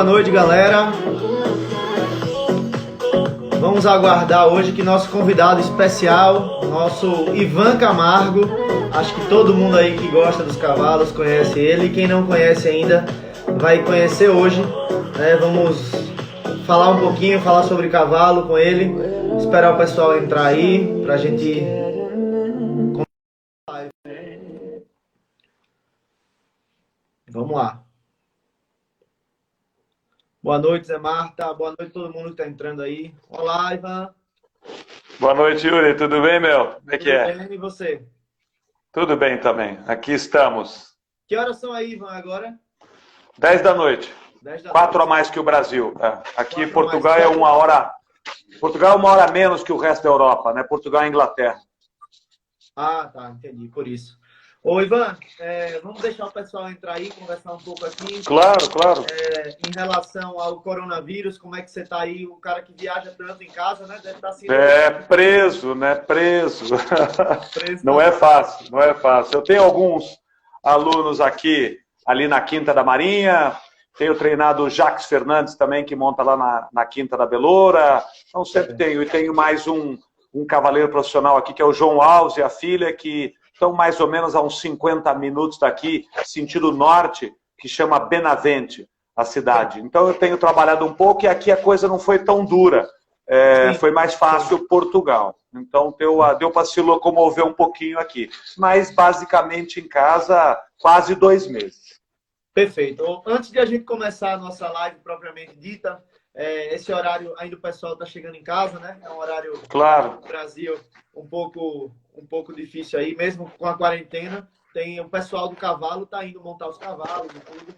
Boa noite, galera. Vamos aguardar hoje que nosso convidado especial, nosso Ivan Camargo, acho que todo mundo aí que gosta dos cavalos conhece ele, quem não conhece ainda vai conhecer hoje, né? Vamos falar um pouquinho, falar sobre cavalo com ele, esperar o pessoal entrar aí pra gente... Vamos lá. Boa noite, Zé Marta. Boa noite a todo mundo que está entrando aí. Olá, Ivan. Boa noite, Yuri. Tudo bem, meu? Como é que é? Tudo bem, e você? Tudo bem também. Aqui estamos. Que horas são aí, Ivan, agora? 10 da noite. 10 da 4 noite. a mais que o Brasil. Aqui em 4 Portugal mais. é 1 hora. Portugal é 1 hora menos que o resto da Europa, né? Portugal e Inglaterra. Ah, tá, entendi, por isso. Ô, Ivan, vamos deixar o pessoal entrar aí, conversar um pouco aqui. Claro, claro. Em relação ao coronavírus, como é que você está aí? O cara que viaja tanto em casa, né? Deve estar assim. Preso, né? Preso. Preso. Não é fácil, não é fácil. Eu tenho alguns alunos aqui, ali na Quinta da Marinha. Tenho treinado o Jacques Fernandes também, que monta lá na Quinta da Beloura. Então sempre tenho. E tenho mais um cavaleiro profissional aqui, que é o João Alves e a filha, que estão mais ou menos a uns 50 minutos daqui, sentido norte, que chama Benavente, a cidade. Então eu tenho trabalhado um pouco e aqui a coisa não foi tão dura. Foi mais fácil Portugal. Então deu para se locomover um pouquinho aqui. Mas basicamente em casa, quase 2 meses. Perfeito. Antes de a gente começar a nossa live propriamente dita, esse horário ainda o pessoal está chegando em casa, né? É um horário, claro, no Brasil um pouco difícil aí, mesmo com a quarentena. Tem o pessoal do cavalo está indo montar os cavalos e tudo.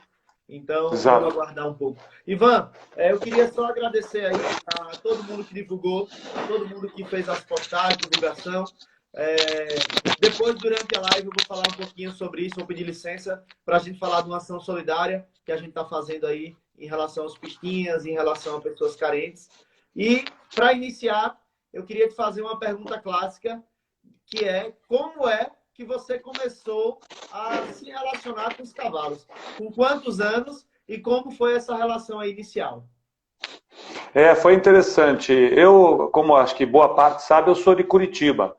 Então, exato, vamos aguardar um pouco. Ivan, eu queria só agradecer aí a todo mundo que divulgou, a todo mundo que fez as postagens, divulgação. Depois, durante a live, eu vou falar um pouquinho sobre isso, vou pedir licença para a gente falar de uma ação solidária que a gente está fazendo aí em relação aos pistinhas, em relação a pessoas carentes. E, para iniciar, eu queria te fazer uma pergunta clássica, que é: como é que você começou a se relacionar com os cavalos? Com quantos anos e como foi essa relação aí inicial? Foi interessante. Eu, como acho que boa parte sabe, eu sou de Curitiba.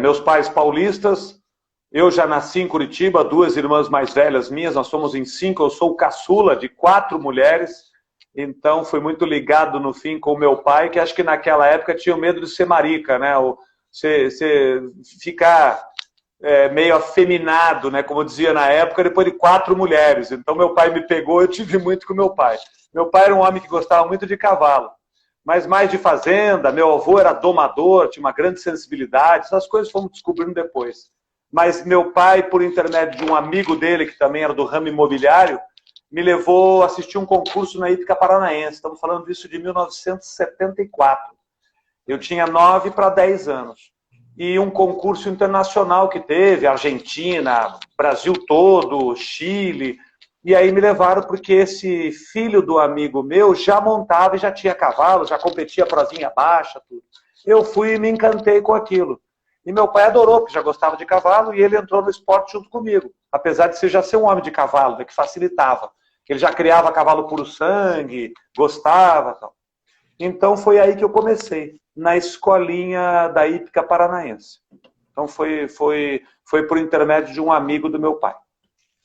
Meus pais paulistas, eu já nasci em Curitiba, 2 irmãs mais velhas minhas, nós somos em 5, eu sou o caçula de 4 mulheres, então fui muito ligado no fim com o meu pai, que acho que naquela época tinha medo de ser marica, né? Você ficar meio afeminado, né? Como eu dizia na época, depois de 4 mulheres. Então meu pai me pegou, eu tive muito com meu pai. Meu pai era um homem que gostava muito de cavalo, mas mais de fazenda. Meu avô era domador, tinha uma grande sensibilidade, essas coisas fomos descobrindo depois. Mas meu pai, por intermédio de um amigo dele, que também era do ramo imobiliário, me levou a assistir um concurso na Hípica Paranaense. Estamos falando disso de 1974. Eu tinha 9 para 10 anos. E um concurso internacional que teve, Argentina, Brasil todo, Chile. E aí me levaram porque esse filho do amigo meu já montava e já tinha cavalo, já competia provinha baixa, tudo. Eu fui e me encantei com aquilo. E meu pai adorou, porque já gostava de cavalo, e ele entrou no esporte junto comigo. Apesar de já ser um homem de cavalo, que facilitava. Ele já criava cavalo puro sangue, gostava, tal. Então foi aí que eu comecei, na escolinha da Hípica Paranaense. Então foi por intermédio de um amigo do meu pai.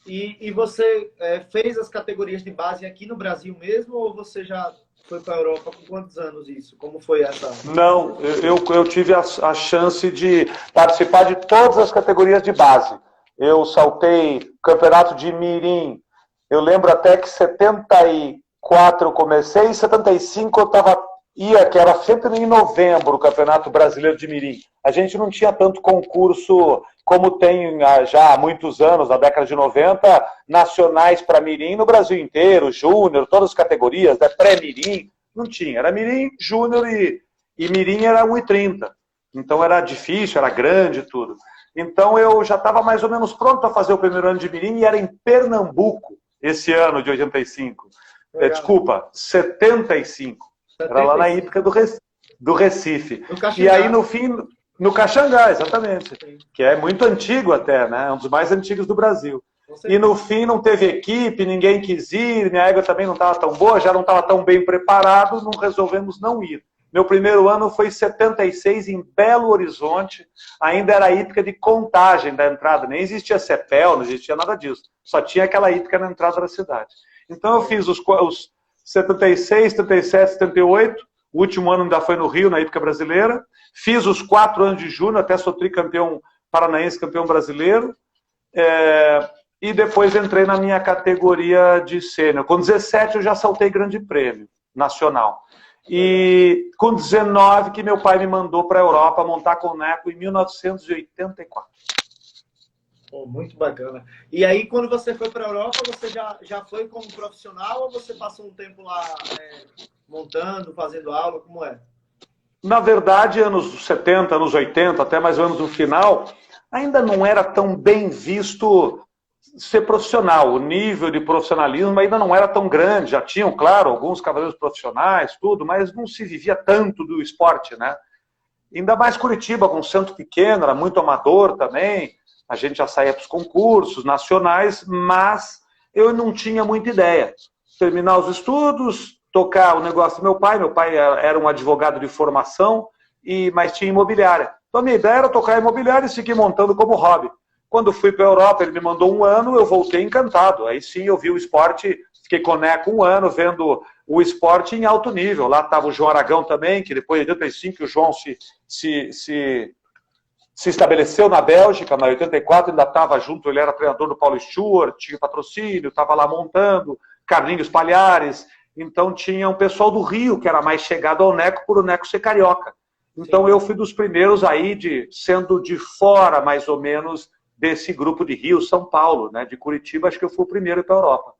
E você fez as categorias de base aqui no Brasil mesmo, ou você já foi para a Europa? Com quantos anos isso? Como foi essa? Não, eu tive a chance de participar de todas as categorias de base. Eu saltei campeonato de mirim. Eu lembro até que em 74 eu comecei, em 75 eu que era sempre em novembro o Campeonato Brasileiro de Mirim. A gente não tinha tanto concurso como tem já há muitos anos, na década de 90, nacionais para Mirim no Brasil inteiro, Júnior, todas as categorias, né? Pré-Mirim, não tinha. Era Mirim, Júnior e Mirim era 1,30. Então era difícil, era grande tudo. Então eu já estava mais ou menos pronto para fazer o primeiro ano de Mirim e era em Pernambuco, esse ano de 85. Desculpa, 75. Era lá na hípica do Recife. E aí, no fim, no Caxangá, exatamente. Sim. Que é muito antigo até, né? É um dos mais antigos do Brasil. E no fim não teve equipe, ninguém quis ir, minha égua também não estava tão boa, já não estava tão bem preparado, não resolvemos não ir. Meu primeiro ano foi em 76, em Belo Horizonte, ainda era a hípica de contagem da entrada, nem existia CEPEL, não existia nada disso, só tinha aquela hípica na entrada da cidade. Então eu fiz os 76, 77, 78, o último ano ainda foi no Rio, na hípica brasileira, fiz os 4 anos de júnior, até sou tricampeão paranaense, campeão brasileiro, e depois entrei na minha categoria de sênior. Com 17 eu já saltei grande prêmio nacional. E com 19 que meu pai me mandou para a Europa montar com o Neco em 1984. Pô, muito bacana. E aí, quando você foi para a Europa, você já foi como profissional ou você passou um tempo lá montando, fazendo aula? Como é? Na verdade, anos 70, anos 80, até mais ou menos no final, ainda não era tão bem visto ser profissional. O nível de profissionalismo ainda não era tão grande. Já tinham, claro, alguns cavaleiros profissionais, tudo, mas não se vivia tanto do esporte, né? Ainda mais Curitiba, com um centro pequeno, era muito amador também. A gente já saía para os concursos nacionais, mas eu não tinha muita ideia. Terminar os estudos, tocar o negócio do meu pai era um advogado de formação, mas tinha imobiliária. Então a minha ideia era tocar imobiliária e seguir montando como hobby. Quando fui para a Europa, ele me mandou 1 ano, eu voltei encantado. Aí sim eu vi o esporte, fiquei com o Neco 1 ano, vendo o esporte em alto nível. Lá estava o João Aragão também, que depois de 85 o João se estabeleceu na Bélgica, mas em 84 ainda estava junto, ele era treinador do Paulo Stewart, tinha patrocínio, estava lá montando, Carlinhos Palhares. Então tinha um pessoal do Rio, que era mais chegado ao Neco, por o Neco ser carioca. Então eu fui dos primeiros aí, sendo de fora, mais ou menos, desse grupo de Rio, São Paulo, né? De Curitiba, acho que eu fui o primeiro para a Europa.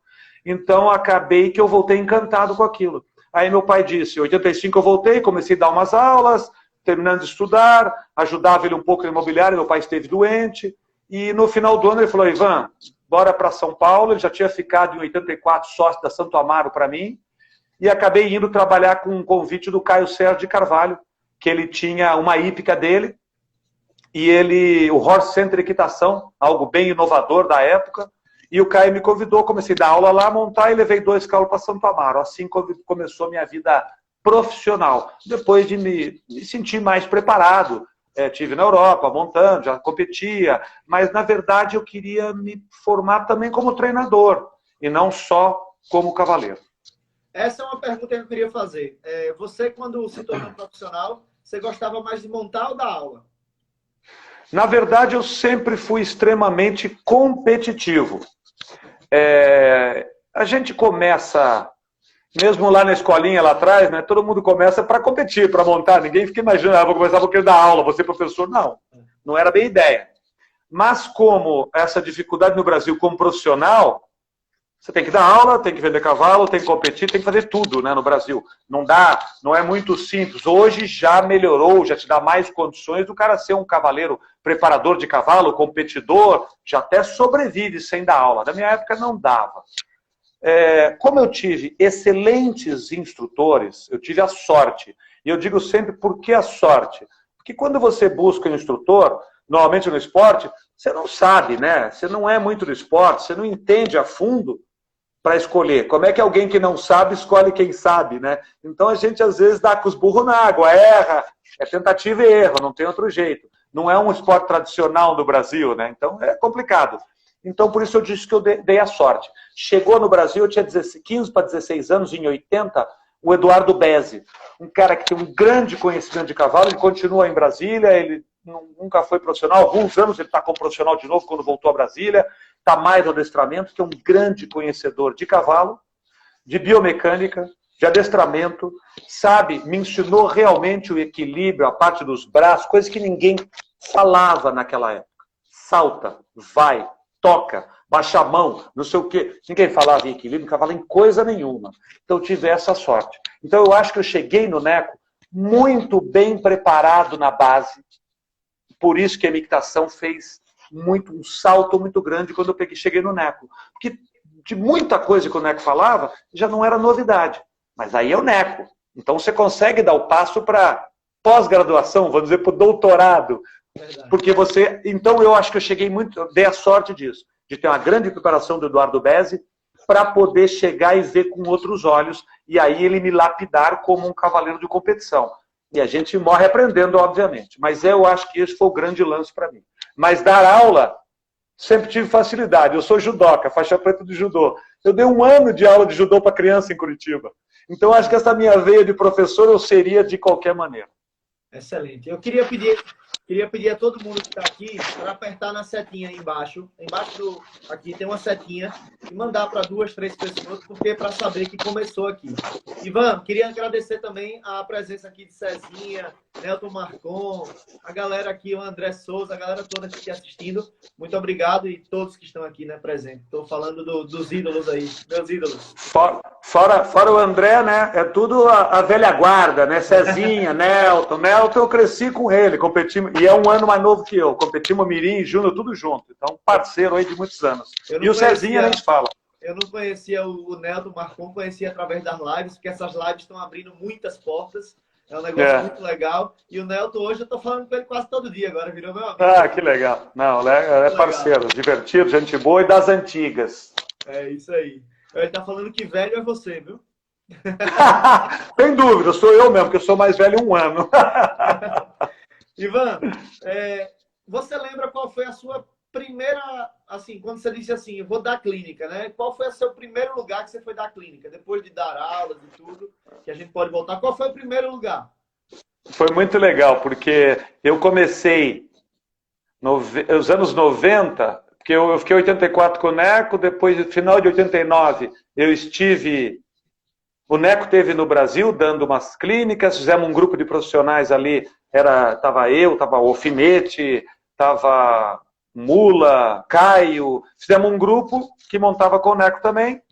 Então acabei que eu voltei encantado com aquilo. Aí meu pai disse, em 85 eu voltei, comecei a dar umas aulas, terminando de estudar, ajudava ele um pouco no imobiliário, meu pai esteve doente, e no final do ano ele falou, Ivan, bora para São Paulo. Ele já tinha ficado em 84 sócio da Santo Amaro para mim, e acabei indo trabalhar com um convite do Caio Sérgio de Carvalho, que ele tinha uma hípica dele, e o Horse Center Equitação, algo bem inovador da época, e o Caio me convidou, comecei a dar aula lá, montar, e levei 2 cavalos para Santo Amaro. Assim começou a minha vida profissional, depois de me sentir mais preparado. Tive na Europa, montando, já competia, mas na verdade eu queria me formar também como treinador, e não só como cavaleiro. Essa é uma pergunta que eu queria fazer. Você, quando se tornou profissional, você gostava mais de montar ou dar aula? Na verdade, eu sempre fui extremamente competitivo. A gente começa, mesmo lá na escolinha, lá atrás, né, todo mundo começa para competir, para montar. Ninguém fica imaginando, vou começar porque dar aula, vou ser professor. Não era bem ideia. Mas como essa dificuldade no Brasil como profissional, você tem que dar aula, tem que vender cavalo, tem que competir, tem que fazer tudo, né, no Brasil. Não é muito simples. Hoje já melhorou, já te dá mais condições do cara ser um cavaleiro preparador de cavalo, competidor, já até sobrevive sem dar aula. Na minha época não dava. Como eu tive excelentes instrutores, eu tive a sorte. E eu digo sempre, por que a sorte? Porque quando você busca um instrutor, normalmente no esporte, você não sabe, né? Você não é muito do esporte, você não entende a fundo para escolher. Como é que alguém que não sabe escolhe quem sabe, né? Então a gente às vezes dá com os burros na água, erra, é tentativa e erro, não tem outro jeito. Não é um esporte tradicional do Brasil, né? Então é complicado. Então por isso eu disse que eu dei a sorte. Chegou no Brasil, eu tinha 15 para 16 anos, em 80, o Eduardo Bezzi, um cara que tem um grande conhecimento de cavalo, ele continua em Brasília, ele nunca foi profissional, alguns anos ele está como profissional de novo quando voltou a Brasília, está mais no adestramento, que é um grande conhecedor de cavalo, de biomecânica, de adestramento, sabe, me ensinou realmente o equilíbrio, a parte dos braços, coisas que ninguém falava naquela época. Salta, vai, toca, baixa a mão, não sei o quê. Ninguém falava em equilíbrio, não falava em coisa nenhuma. Então eu tive essa sorte. Então eu acho que eu cheguei no Neco muito bem preparado na base. Por isso que a equitação fez um salto muito grande quando eu cheguei no Neco. Porque de muita coisa que o Neco falava, já não era novidade. Mas aí é o Neco. Então você consegue dar o passo para pós-graduação, vamos dizer, para o doutorado. Verdade. Porque você... Então eu acho que eu cheguei muito... Dei a sorte disso. de ter uma grande preparação do Eduardo Bezzi, para poder chegar e ver com outros olhos, e aí ele me lapidar como um cavaleiro de competição. E a gente morre aprendendo, obviamente. Mas eu acho que esse foi o grande lance para mim. Mas dar aula, sempre tive facilidade. Eu sou judoca, faixa preta de judô. Eu dei 1 ano de aula de judô para criança em Curitiba. Então, acho que essa minha veia de professor eu seria de qualquer maneira. Excelente. Eu queria pedir a todo mundo que está aqui para apertar na setinha aí embaixo. Aqui tem uma setinha e mandar para 2, 3 pessoas, porque para saber que começou aqui. Ivan, queria agradecer também a presença aqui de Cezinha, Nelton Marcon, a galera aqui, o André Souza, a galera toda que está assistindo. Muito obrigado e todos que estão aqui, né, presentes. Estou falando dos ídolos aí, meus ídolos. Fora o André, né? É tudo a velha guarda, né? Cezinha, Nelton. Nelton eu cresci com ele, competimos, e é 1 ano mais novo que eu. Competimos Mirim e Júnior, tudo junto. Então, parceiro aí de muitos anos. E o Cezinha a gente fala. Eu não conhecia o Nelton Marcon, conhecia através das lives, porque essas lives estão abrindo muitas portas. É um negócio muito legal. E o Nelton hoje, eu tô falando com ele quase todo dia agora, virou meu amigo. Ah, que legal. Não, é parceiro, divertido, gente boa e das antigas. É isso aí. Ele tá falando que velho é você, viu? Sem dúvida, sou eu mesmo, que eu sou mais velho 1 ano. Ivan, você lembra qual foi a sua primeira, assim, quando você disse assim, eu vou dar clínica, né? Qual foi o seu primeiro lugar que você foi dar clínica? Depois de dar aulas e tudo, que a gente pode voltar. Qual foi o primeiro lugar? Foi muito legal, porque eu comecei nos anos 90, porque eu fiquei 84 com o Neco, depois, no final de 89, o Neco teve no Brasil dando umas clínicas, fizemos um grupo de profissionais ali, tava eu, tava o Alfinete, tava Mula, Caio, fizemos um grupo que montava com o Neco também,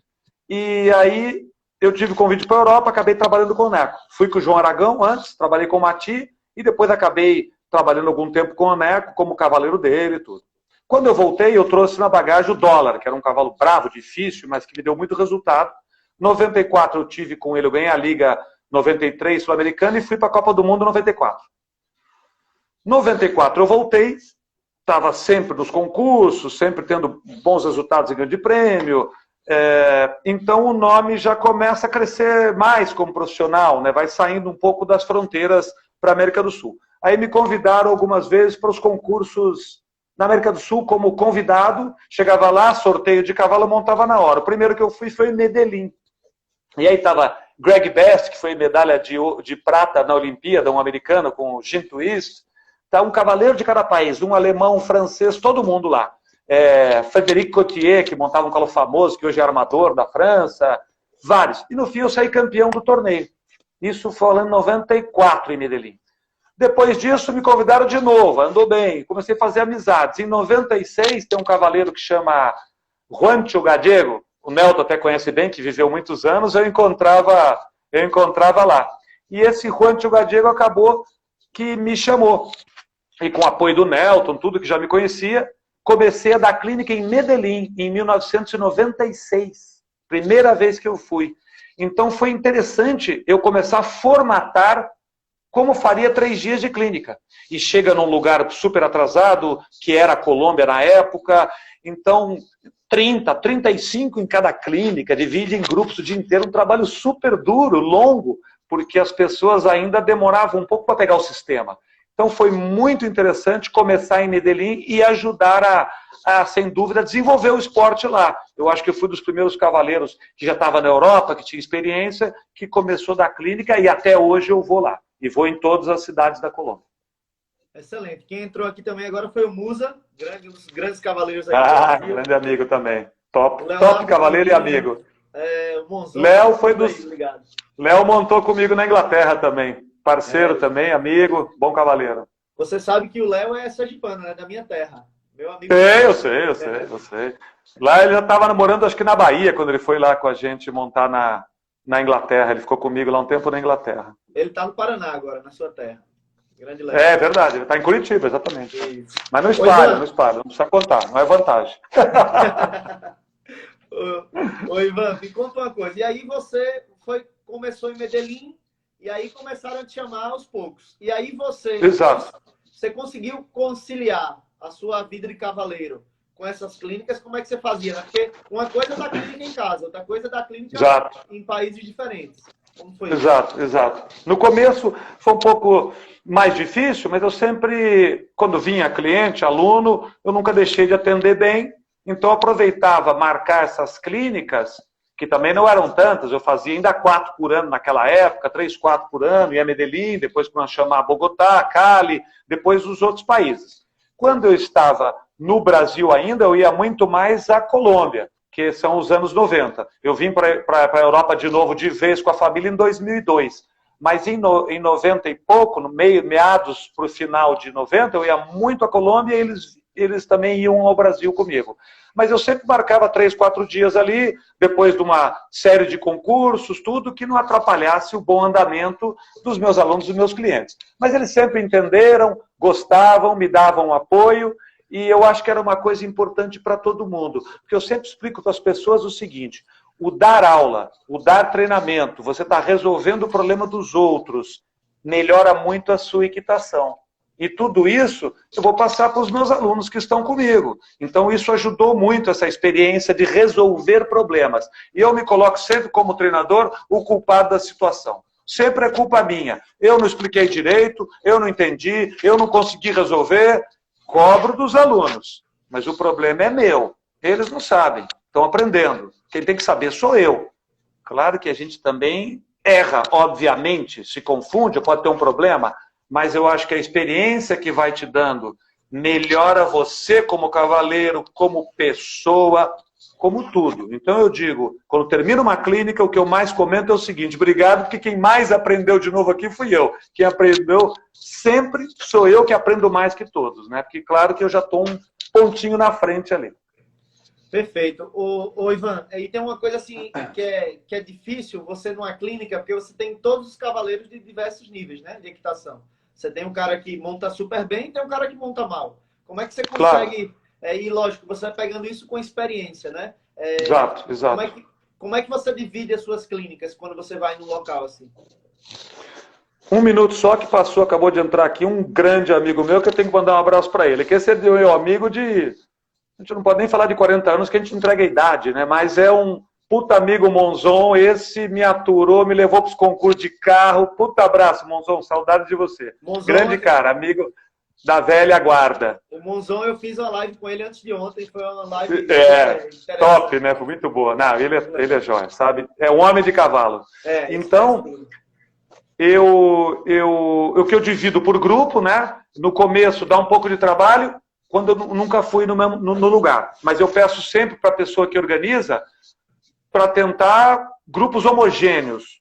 e aí eu tive convite para a Europa, acabei trabalhando com o Neco. Fui com o João Aragão antes, trabalhei com o Mati, e depois acabei trabalhando algum tempo com o Neco, como cavaleiro dele e tudo. Quando eu voltei, eu trouxe na bagagem o Dólar, que era um cavalo bravo, difícil, mas que me deu muito resultado. Em 94 eu tive com ele, eu ganhei a Liga 93 Sul-Americana e fui para a Copa do Mundo 94. 94 eu voltei, estava sempre nos concursos, sempre tendo bons resultados em grande prêmio, então o nome já começa a crescer mais como profissional, né? Vai saindo um pouco das fronteiras para a América do Sul. Aí me convidaram algumas vezes para os concursos na América do Sul como convidado, chegava lá, sorteio de cavalo, eu montava na hora. O primeiro que eu fui foi em Medellín. E aí estava Greg Best, que foi medalha de prata na Olimpíada, um americano com o Jim Twist. Tá um cavaleiro de cada país, um alemão, um francês, todo mundo lá. Frédéric Cotier, que montava um cavalo famoso, que hoje é armador da França, vários. E no fim eu saí campeão do torneio. Isso foi em 94 em Medellín. Depois disso me convidaram de novo, andou bem, comecei a fazer amizades. Em 96 tem um cavaleiro que chama Juancho Gallego, o Nelton até conhece bem, que viveu muitos anos, eu encontrava lá. E esse Juancho Gallego acabou que me chamou. E com o apoio do Nelton, tudo que já me conhecia, comecei a dar clínica em Medellín, em 1996. Primeira vez que eu fui. Então foi interessante eu começar a formatar como faria 3 dias de clínica. E chega num lugar super atrasado, que era a Colômbia na época, então 30, 35 em cada clínica, divide em grupos o dia inteiro, um trabalho super duro, longo, porque as pessoas ainda demoravam um pouco para pegar o sistema. Então foi muito interessante começar em Medellín e ajudar sem dúvida, desenvolver o esporte lá. Eu acho que eu fui dos primeiros cavaleiros que já estava na Europa, que tinha experiência, que começou da clínica e até hoje eu vou lá. E vou em todas as cidades da Colômbia. Excelente. Quem entrou aqui também agora foi o Musa, um dos grandes cavaleiros aqui. Grande amigo também. Top cavaleiro e amigo. Léo foi dos... Léo montou comigo na Inglaterra também. Parceiro também, amigo, bom cavaleiro. Você sabe que o Léo é sergipano, né? Da minha terra. Meu amigo. Eu sei. Lá ele já estava namorando, acho que na Bahia, quando ele foi lá com a gente montar na Inglaterra. Ele ficou comigo lá um tempo na Inglaterra. Ele está no Paraná agora, na sua terra. Grande Léo. É verdade, ele está em Curitiba, exatamente. Isso. Mas não espalha, não precisa contar, não é vantagem. Ô, Ivan, me conta uma coisa. E aí você começou em Medellín, e aí começaram a te chamar aos poucos. E aí você conseguiu conciliar a sua vida de cavaleiro com essas clínicas, como é que você fazia, né? Porque uma coisa é da clínica em casa, outra coisa é da clínica Exato. em países diferentes. Como foi isso? Exato, exato. No começo foi um pouco mais difícil, mas eu sempre, quando vinha cliente, aluno, eu nunca deixei de atender bem, então eu aproveitava marcar essas clínicas, que também não eram tantas, eu fazia ainda 4 por ano naquela época, 3, 4 por ano, ia a Medellín, depois começou a chamar Bogotá, Cali, depois os outros países. Quando eu estava no Brasil ainda, eu ia muito mais à Colômbia, que são os anos 90. Eu vim para a Europa de novo de vez com a família em 2002. Mas em 90 e pouco, no meados para o final de 90, eu ia muito à Colômbia e eles também iam ao Brasil comigo. Mas eu sempre marcava 3, 4 dias ali, depois de uma série de concursos, tudo que não atrapalhasse o bom andamento dos meus alunos e dos meus clientes. Mas eles sempre entenderam, gostavam, me davam apoio, e eu acho que era uma coisa importante para todo mundo. Porque eu sempre explico para as pessoas o seguinte: o dar aula, o dar treinamento, você está resolvendo o problema dos outros, melhora muito a sua equitação. E tudo isso eu vou passar para os meus alunos que estão comigo. Então isso ajudou muito essa experiência de resolver problemas. E eu me coloco sempre como treinador o culpado da situação. Sempre é culpa minha. Eu não expliquei direito, eu não entendi, eu não consegui resolver. Cobro dos alunos, mas o problema é meu. Eles não sabem, estão aprendendo. Quem tem que saber sou eu. Claro que a gente também erra, obviamente, se confunde, pode ter um problema, mas eu acho que a experiência que vai te dando melhora você como cavaleiro, como pessoa, como tudo. Então eu digo, quando termino uma clínica, o que eu mais comento é o seguinte: obrigado, porque quem mais aprendeu de novo aqui fui eu. Quem aprendeu sempre sou eu que aprendo mais que todos, né? Porque claro que eu já estou um pontinho na frente ali. Perfeito. Ô Ivan, aí tem uma coisa assim que é difícil você numa clínica, porque você tem todos os cavaleiros de diversos níveis, né, de equitação. Você tem um cara que monta super bem e tem um cara que monta mal. Como é que você consegue... Claro. E lógico, você vai pegando isso com experiência, né? Exato, exato. Como é que você divide as suas clínicas quando você vai no local assim? 1 minuto só que passou, acabou de entrar aqui um grande amigo meu que eu tenho que mandar um abraço para ele. Que esse é meu amigo de... A gente não pode nem falar de 40 anos que a gente entrega a idade, né? Mas é um puta amigo, Monzon. Esse me aturou, me levou para os concursos de carro. Puta abraço, Monzon. Saudade de você. Monzon, grande cara, amigo da velha guarda. O Monzon, eu fiz uma live com ele antes de ontem. Foi uma live top, né? Foi muito boa. Não, ele é jóia, sabe? É um homem de cavalo. Então, o que eu divido por grupo, né? No começo dá um pouco de trabalho, quando eu nunca fui no lugar. Mas eu peço sempre para a pessoa que organiza para tentar grupos homogêneos,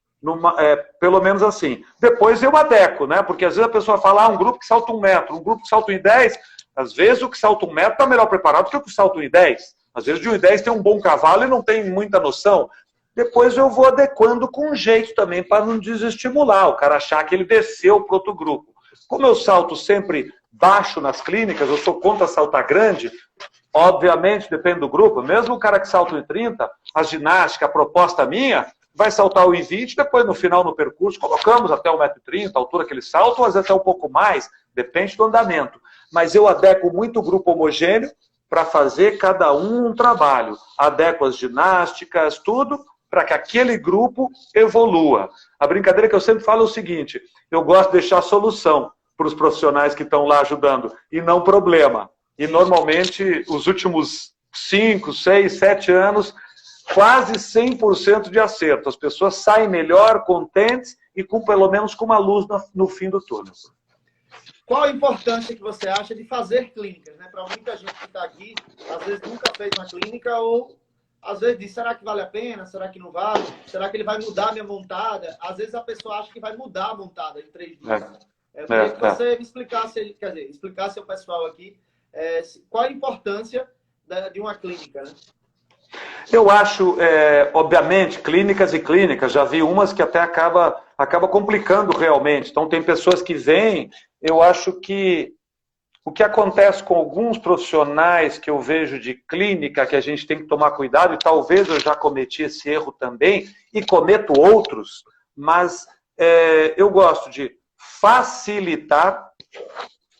pelo menos assim. Depois eu adequo, né? Porque às vezes a pessoa fala, um grupo que salta 1 metro, um grupo que salta 1,10, às vezes o que salta 1 metro está melhor preparado que o que salta 1,10. Às vezes de 1,10 tem um bom cavalo e não tem muita noção. Depois eu vou adequando com jeito também, para não desestimular o cara achar que ele desceu para outro grupo. Como eu salto sempre baixo nas clínicas, eu sou contra saltar grande, obviamente, depende do grupo, mesmo o cara que salta 1,30, a ginástica, a proposta minha, vai saltar o 1,20, depois no final no percurso, colocamos até 1,30 m, a altura que ele salta, ou às vezes até um pouco mais, depende do andamento. Mas eu adequo muito o grupo homogêneo para fazer cada um trabalho. Adequo as ginásticas, tudo, para que aquele grupo evolua. A brincadeira que eu sempre falo é o seguinte: eu gosto de deixar solução para os profissionais que estão lá ajudando, e não problema. E normalmente, os últimos 5, 6, 7 anos, quase 100% de acerto. As pessoas saem melhor, contentes e pelo menos com uma luz no fim do túnel. Qual a importância que você acha de fazer clínicas, né? Para muita gente que está aqui, às vezes nunca fez uma clínica, ou às vezes diz, será que vale a pena? Será que não vale? Será que ele vai mudar a minha montada? Às vezes a pessoa acha que vai mudar a montada em 3 dias. Eu queria que você me explicasse, quer dizer, explicasse ao pessoal aqui qual a importância de uma clínica, né? Eu acho, obviamente, clínicas e clínicas, já vi umas que até acaba complicando realmente. Então, tem pessoas que vêm, eu acho que o que acontece com alguns profissionais que eu vejo de clínica, que a gente tem que tomar cuidado, e talvez eu já cometi esse erro também, e cometo outros, mas eu gosto de facilitar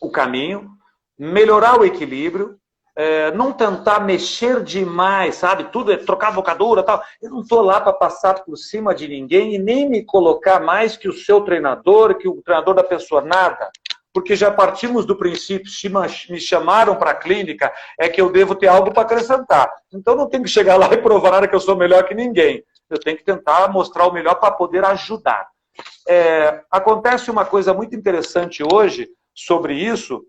o caminho, melhorar o equilíbrio, não tentar mexer demais, sabe? Tudo é trocar vocadura e tal. Eu não estou lá para passar por cima de ninguém e nem me colocar mais que o seu treinador, que o treinador da pessoa, nada. Porque já partimos do princípio, se me chamaram para a clínica, é que eu devo ter algo para acrescentar. Então não tenho que chegar lá e provar nada que eu sou melhor que ninguém. Eu tenho que tentar mostrar o melhor para poder ajudar. Acontece uma coisa muito interessante hoje sobre isso,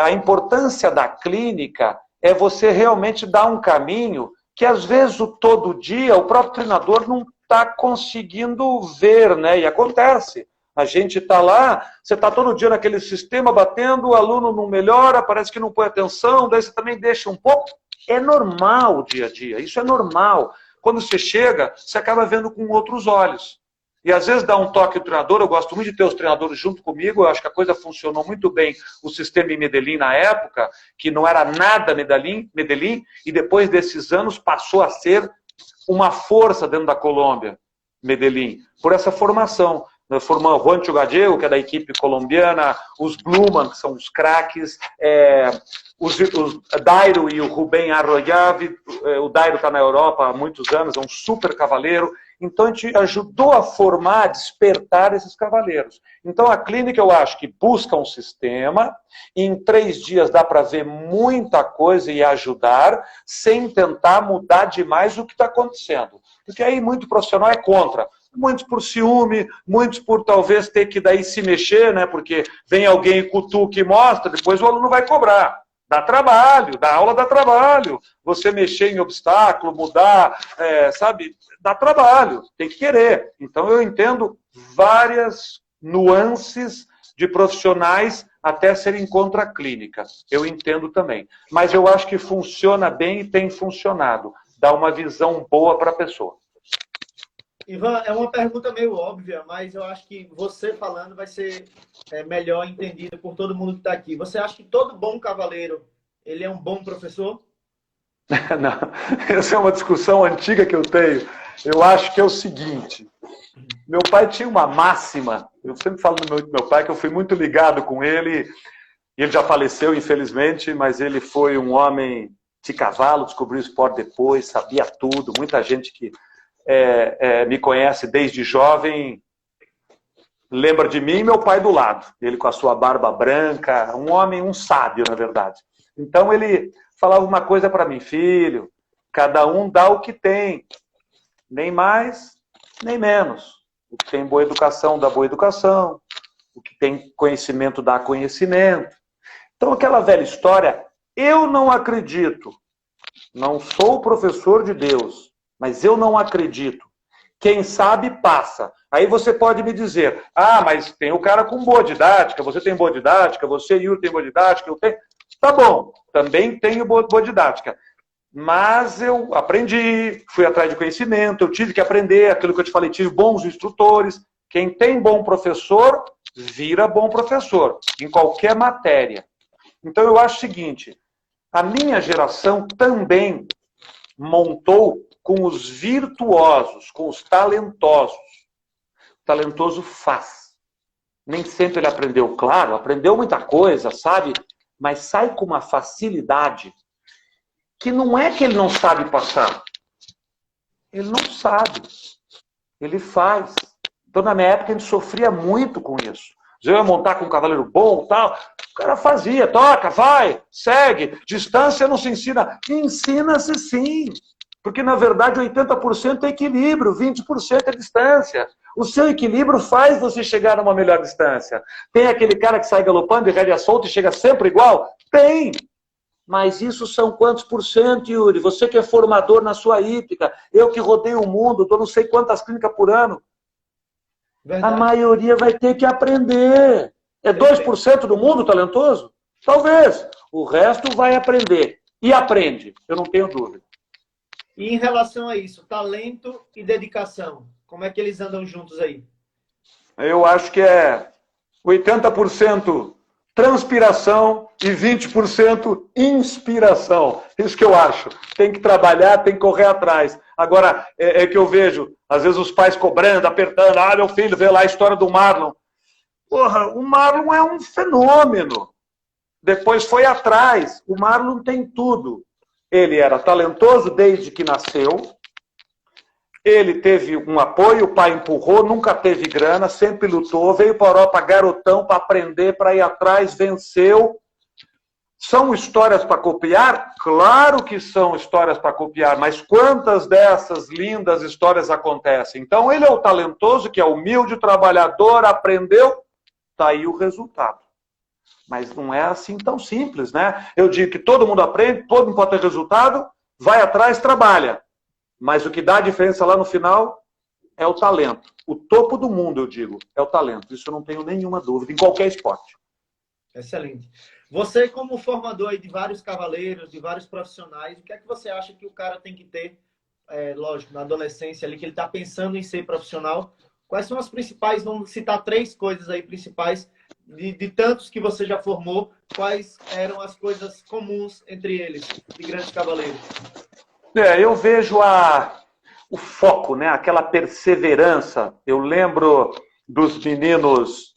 a importância da clínica é você realmente dar um caminho que às vezes todo dia o próprio treinador não está conseguindo ver, né? E acontece. A gente está lá, você está todo dia naquele sistema batendo, o aluno não melhora, parece que não põe atenção, daí você também deixa um pouco. É normal o dia a dia, isso é normal. Quando você chega, você acaba vendo com outros olhos. E às vezes dá um toque ao treinador, eu gosto muito de ter os treinadores junto comigo, eu acho que a coisa funcionou muito bem, o sistema em Medellín na época, que não era nada Medellín, e depois desses anos passou a ser uma força dentro da Colômbia, Medellín, por essa formação. Nós formamos Juancho Gallego, que é da equipe colombiana, os Bluman, que são os craques, os Dairo e o Rubén Arroyave. O Dairo está na Europa há muitos anos, é um super cavaleiro. Então, a gente ajudou a formar, a despertar esses cavaleiros. Então, a clínica, eu acho que busca um sistema, e em 3 dias dá para ver muita coisa e ajudar, sem tentar mudar demais o que está acontecendo. Porque aí muito profissional é contra. Muitos por ciúme, muitos por talvez ter que daí se mexer, né? Porque vem alguém e cutuca e mostra, depois o aluno vai cobrar. Dá trabalho, dá aula dá trabalho. Você mexer em obstáculo, mudar, sabe? Dá trabalho, tem que querer. Então eu entendo várias nuances de profissionais até serem contra a clínica. Eu entendo também. Mas eu acho que funciona bem e tem funcionado. Dá uma visão boa para a pessoa. Ivan, é uma pergunta meio óbvia, mas eu acho que você falando vai ser melhor entendido por todo mundo que está aqui. Você acha que todo bom cavaleiro, ele é um bom professor? Não, essa é uma discussão antiga que eu tenho. Eu acho que é o seguinte, meu pai tinha uma máxima, eu sempre falo do meu pai que eu fui muito ligado com ele, e ele já faleceu, infelizmente, mas ele foi um homem de cavalo, descobriu o esporte depois, sabia tudo, muita gente que me conhece desde jovem, lembra de mim e meu pai do lado. Ele com a sua barba branca, um homem, um sábio, na verdade. Então ele falava uma coisa para mim, filho, cada um dá o que tem, nem mais, nem menos. O que tem boa educação dá boa educação, o que tem conhecimento dá conhecimento. Então aquela velha história, eu não acredito, não sou professor de Deus, mas eu não acredito. Quem sabe, passa. Aí você pode me dizer, mas tem o cara com boa didática, você tem boa didática, você, Yuri, tem boa didática, eu tenho... Tá bom, também tenho boa didática. Mas eu aprendi, fui atrás de conhecimento, eu tive que aprender, aquilo que eu te falei, tive bons instrutores. Quem tem bom professor, vira bom professor, em qualquer matéria. Então eu acho o seguinte, a minha geração também montou com os virtuosos, com os talentosos. O talentoso faz. Nem sempre ele aprendeu, claro, aprendeu muita coisa, sabe? Mas sai com uma facilidade que não é que ele não sabe passar. Ele não sabe. Ele faz. Então, na minha época, a gente sofria muito com isso. Eu ia montar com um cavaleiro bom e tal. O cara fazia, toca, vai, segue. Distância não se ensina. Ensina-se sim. Porque, na verdade, 80% é equilíbrio, 20% é distância. O seu equilíbrio faz você chegar a uma melhor distância. Tem aquele cara que sai galopando e rédea solta e chega sempre igual? Tem! Mas isso são quantos por cento, Yuri? Você que é formador na sua hípica, eu que rodeio o mundo, dou não sei quantas clínicas por ano. Verdade. A maioria vai ter que aprender. É 2% do mundo talentoso? Talvez. O resto vai aprender. E aprende, eu não tenho dúvida. E em relação a isso, talento e dedicação, como é que eles andam juntos aí? Eu acho que é 80% transpiração e 20% inspiração. Isso que eu acho. Tem que trabalhar, tem que correr atrás. Agora, é que eu vejo, às vezes os pais cobrando, apertando. Meu filho, vê lá a história do Marlon. Porra, o Marlon é um fenômeno. depois foi atrás. O Marlon tem tudo. Ele era talentoso desde que nasceu. Ele teve um apoio, o pai empurrou, nunca teve grana, sempre lutou, veio para a Europa garotão para aprender, para ir atrás, venceu. São histórias para copiar? Claro que são histórias para copiar, mas quantas dessas lindas histórias acontecem? Então ele é o talentoso, que é humilde, trabalhador, aprendeu, está aí o resultado. Mas não é assim tão simples, né? Eu digo que todo mundo aprende, todo mundo pode ter resultado, vai atrás, trabalha. Mas o que dá a diferença lá no final é o talento. O topo do mundo, eu digo, é o talento. Isso eu não tenho nenhuma dúvida, em qualquer esporte. Excelente. Você, como formador aí de vários cavaleiros, de vários profissionais, o que é que você acha que o cara tem que ter, lógico, na adolescência ali, que ele está pensando em ser profissional? Quais são as principais, vamos citar 3 coisas aí principais, de tantos que você já formou, quais eram as coisas comuns entre eles, de grandes cavaleiros? Eu vejo o foco, né? Aquela perseverança. Eu lembro dos meninos,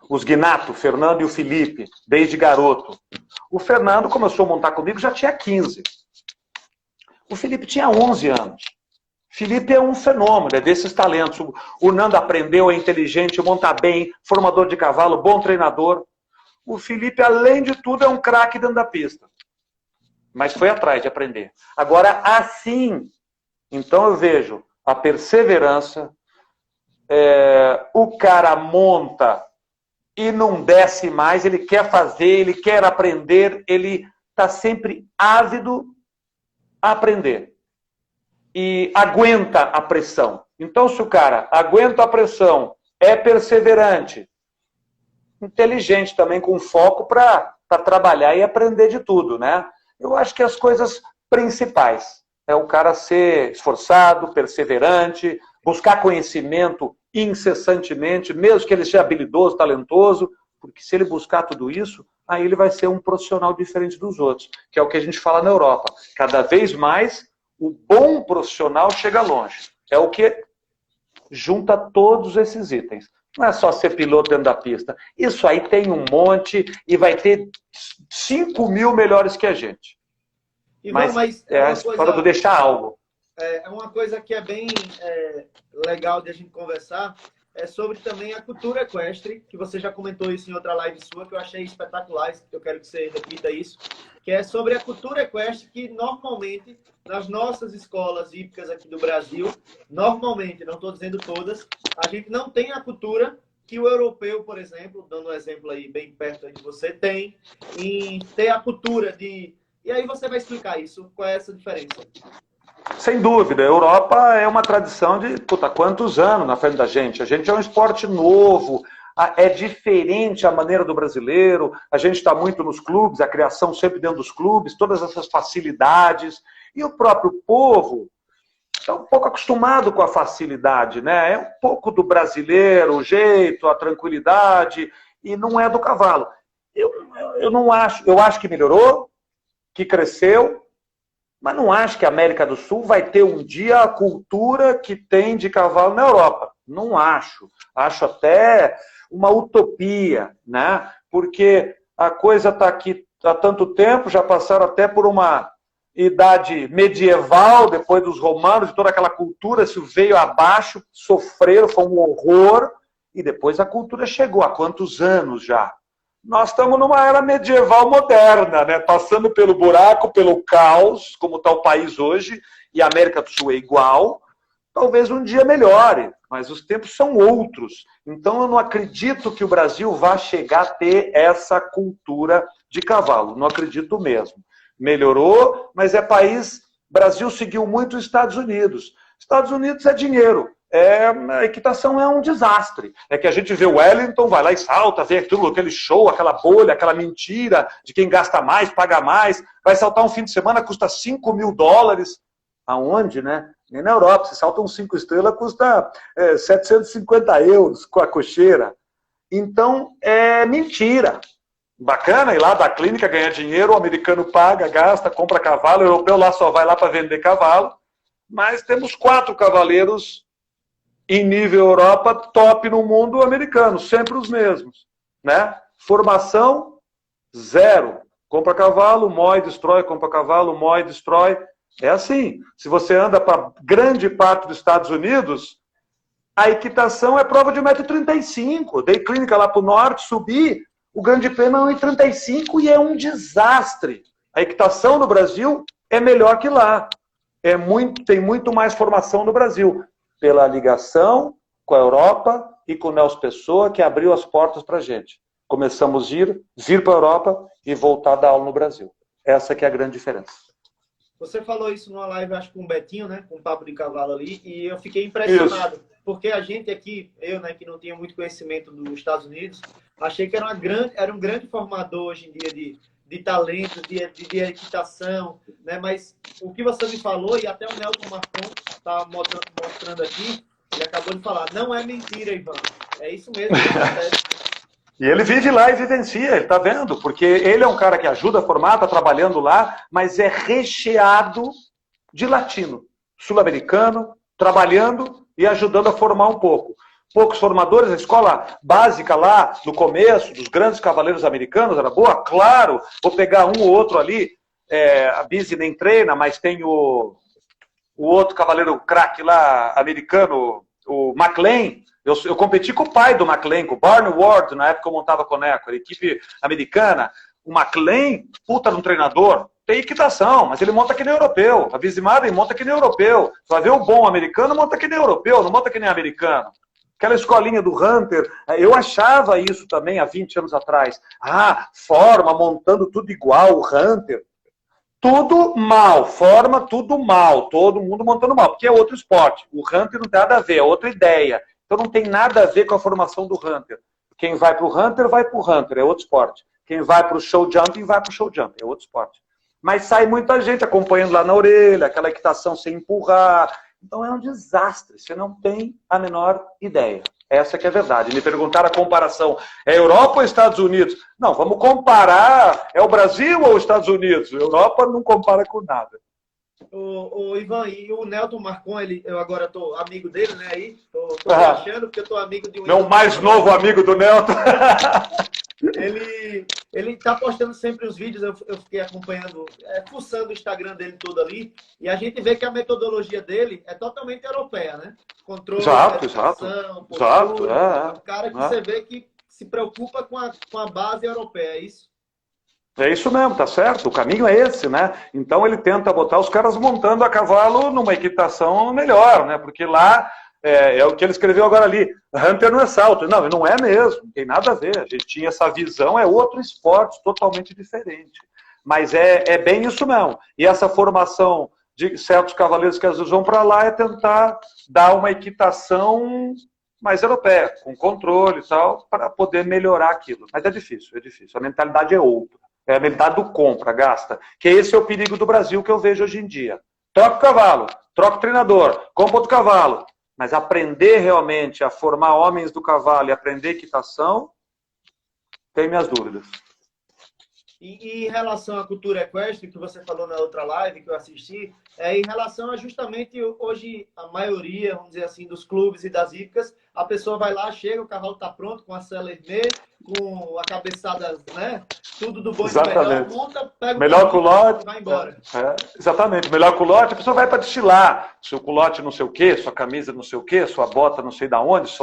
os Guinato, o Fernando e o Felipe, desde garoto. O Fernando começou a montar comigo, já tinha 15. O Felipe tinha 11 anos. Felipe é um fenômeno, é desses talentos. O Nando aprendeu, é inteligente, monta bem, formador de cavalo, bom treinador. O Felipe, além de tudo, é um craque dentro da pista. Mas foi atrás de aprender. Agora, assim, então eu vejo a perseverança, o cara monta e não desce mais, ele quer fazer, ele quer aprender, ele está sempre ávido a aprender. E aguenta a pressão. Então, se o cara aguenta a pressão, é perseverante, inteligente também, com foco para trabalhar e aprender de tudo, né? Eu acho que as coisas principais é o cara ser esforçado, perseverante, buscar conhecimento incessantemente, mesmo que ele seja habilidoso, talentoso, porque se ele buscar tudo isso, aí ele vai ser um profissional diferente dos outros, que é o que a gente fala na Europa. Cada vez mais, o bom profissional chega longe. É o que junta todos esses itens. Não é só ser piloto dentro da pista. Isso aí tem um monte e vai ter 5 mil melhores que a gente. Ivan, mas é a história do deixar algo. É uma coisa que é bem legal de a gente conversar, é sobre também a cultura equestre, que você já comentou isso em outra live sua, que eu achei espetacular, eu quero que você repita isso, que é sobre a cultura equestre, que normalmente, nas nossas escolas hípicas aqui do Brasil, normalmente, não estou dizendo todas, a gente não tem a cultura que o europeu, por exemplo, dando um exemplo aí bem perto aí de você, tem, em ter a cultura de... E aí você vai explicar isso, qual é essa diferença? Sem dúvida, a Europa é uma tradição de, quantos anos na frente da gente? A gente é um esporte novo, é diferente a maneira do brasileiro, a gente está muito nos clubes, a criação sempre dentro dos clubes, todas essas facilidades, e o próprio povo está um pouco acostumado com a facilidade, né? É um pouco do brasileiro, o jeito, a tranquilidade, e não é do cavalo. Eu não acho, eu acho que melhorou, que cresceu, mas não acho que a América do Sul vai ter um dia a cultura que tem de cavalo na Europa. Não acho. Acho até uma utopia, né? Porque a coisa está aqui há tanto tempo, já passaram até por uma idade medieval, depois dos romanos, de toda aquela cultura, isso veio abaixo, sofreram, foi um horror, e depois a cultura chegou. Há quantos anos já? Nós estamos numa era medieval moderna, né? Passando pelo buraco, pelo caos, como está o país hoje, e a América do Sul é igual. Talvez um dia melhore, mas os tempos são outros. Então eu não acredito que o Brasil vá chegar a ter essa cultura de cavalo. Não acredito mesmo. Melhorou, mas é país... Brasil seguiu muito os Estados Unidos. Estados Unidos é dinheiro. A equitação é um desastre. É que a gente vê o Wellington, vai lá e salta, vê aquele show, aquela bolha, aquela mentira de quem gasta mais, paga mais. Vai saltar um fim de semana, custa $5 mil. Aonde, né? Nem na Europa. Se salta um 5 estrelas, custa 750 euros com a cocheira. Então, é mentira. Bacana ir lá da clínica, ganhar dinheiro, o americano paga, gasta, compra cavalo, o europeu lá só vai lá para vender cavalo. Mas temos 4 cavaleiros em nível Europa, top no mundo americano, sempre os mesmos, né? Formação, Zero. Compra cavalo, moe, destrói, compra cavalo, moe, destrói. É assim. Se você anda para grande parte dos Estados Unidos, a equitação é prova de 1,35 m. Dei clínica lá para o norte, subi, o grande prêmio é 1,35 m e é um desastre. A equitação no Brasil é melhor que lá. Tem muito mais formação no Brasil. Pela ligação com a Europa e com o Nelson Pessoa, que abriu as portas para a gente. Começamos a vir para a Europa e voltar a dar aula no Brasil. Essa que é a grande diferença. Você falou isso numa live, acho, com o Betinho, né? Com o Papo de Cavalo ali, e eu fiquei impressionado. Isso. Porque a gente aqui, eu, né, que não tinha muito conhecimento dos Estados Unidos, achei que era um grande formador hoje em dia de talentos, de equitação, né? Mas o que você me falou, e até o Nelson Marcon está mostrando aqui, ele acabou de falar, não é mentira, Ivan. É isso mesmo que acontece. E ele vive lá e vivencia, ele está vendo, porque ele é um cara que ajuda a formar, está trabalhando lá, mas é recheado de latino, sul-americano, trabalhando e ajudando a formar um pouco. Poucos formadores, a escola básica lá, no começo, dos grandes cavaleiros americanos, era boa? Claro, vou pegar um ou outro ali, a Busy nem treina, mas tem o outro cavaleiro craque lá, americano, o McLean. Eu competi com o pai do McLean, com o Barney Ward, na época eu montava Coneco, a equipe americana. O McLean, puta de um treinador, tem equitação, mas ele monta que nem europeu. A Bizimada monta que nem europeu. Você vai ver o bom americano, monta que nem europeu, não monta que nem americano. Aquela escolinha do Hunter, eu achava isso também há 20 anos atrás. Forma, montando tudo igual, o Hunter. Tudo mal, forma tudo mal, todo mundo montando mal, porque é outro esporte. O Hunter não tem nada a ver, é outra ideia. Então não tem nada a ver com a formação do Hunter. Quem vai para o Hunter, vai para o Hunter, é outro esporte. Quem vai para o show jumping, vai para o show jumping, é outro esporte. Mas sai muita gente acompanhando lá na orelha, aquela equitação sem empurrar. Então é um desastre, você não tem a menor ideia. Essa que é a verdade. Me perguntaram a comparação, é Europa ou Estados Unidos? Não, vamos comparar, é o Brasil ou os Estados Unidos? A Europa não compara com nada. O Ivan, e o Nelson Marcon, eu agora tô amigo dele, né? Aí, tô achando porque eu tô amigo de um... Meu mais novo amigo do Nelson. Ele tá postando sempre os vídeos, eu fiquei acompanhando, fuçando o Instagram dele todo ali, e a gente vê que a metodologia dele é totalmente europeia, né? Controle, exato. Postura, é um cara que você vê que se preocupa com a base europeia, é isso? É isso mesmo, tá certo. O caminho é esse, né? Então ele tenta botar os caras montando a cavalo numa equitação melhor, né? Porque lá é o que ele escreveu agora ali. Hunter não é salto. Não, não é mesmo. Não tem nada a ver. A gente tinha essa visão, é outro esporte totalmente diferente. Mas é bem isso mesmo. E essa formação de certos cavaleiros que às vezes vão para lá é tentar dar uma equitação mais europeia, com controle e tal, para poder melhorar aquilo. Mas é difícil. A mentalidade é outra. É a mentalidade do compra, gasta. Que esse é o perigo do Brasil que eu vejo hoje em dia. Troca o cavalo, troca o treinador, compra outro cavalo. Mas aprender realmente a formar homens do cavalo e aprender equitação, tem minhas dúvidas. E em relação à cultura equestre, que você falou na outra live que eu assisti, em relação a justamente hoje a maioria, vamos dizer assim, dos clubes e das hípicas, a pessoa vai lá, chega, o cavalo está pronto, com a Celermé, com a cabeçada, né? Tudo do bom e do melhor, monta, pega melhor culote e vai embora. Exatamente, melhor culote, a pessoa vai para destilar. Seu culote não sei o quê, sua camisa não sei o quê, sua bota não sei da onde,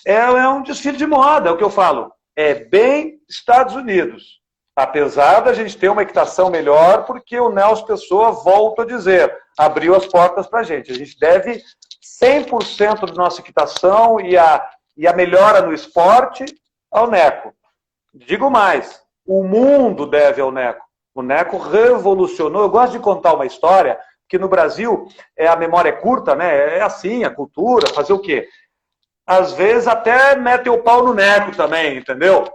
é um desfile de moda, é o que eu falo. É bem Estados Unidos. Apesar da gente ter uma equitação melhor, porque o Nelson Pessoa, volto a dizer, abriu as portas para a gente. A gente deve 100% da nossa equitação e a melhora no esporte ao Neco. Digo mais, o mundo deve ao Neco. O Neco revolucionou. Eu gosto de contar uma história, que no Brasil a memória é curta, né? É assim, a cultura, fazer o quê? Às vezes até mete o pau no Neco também, entendeu?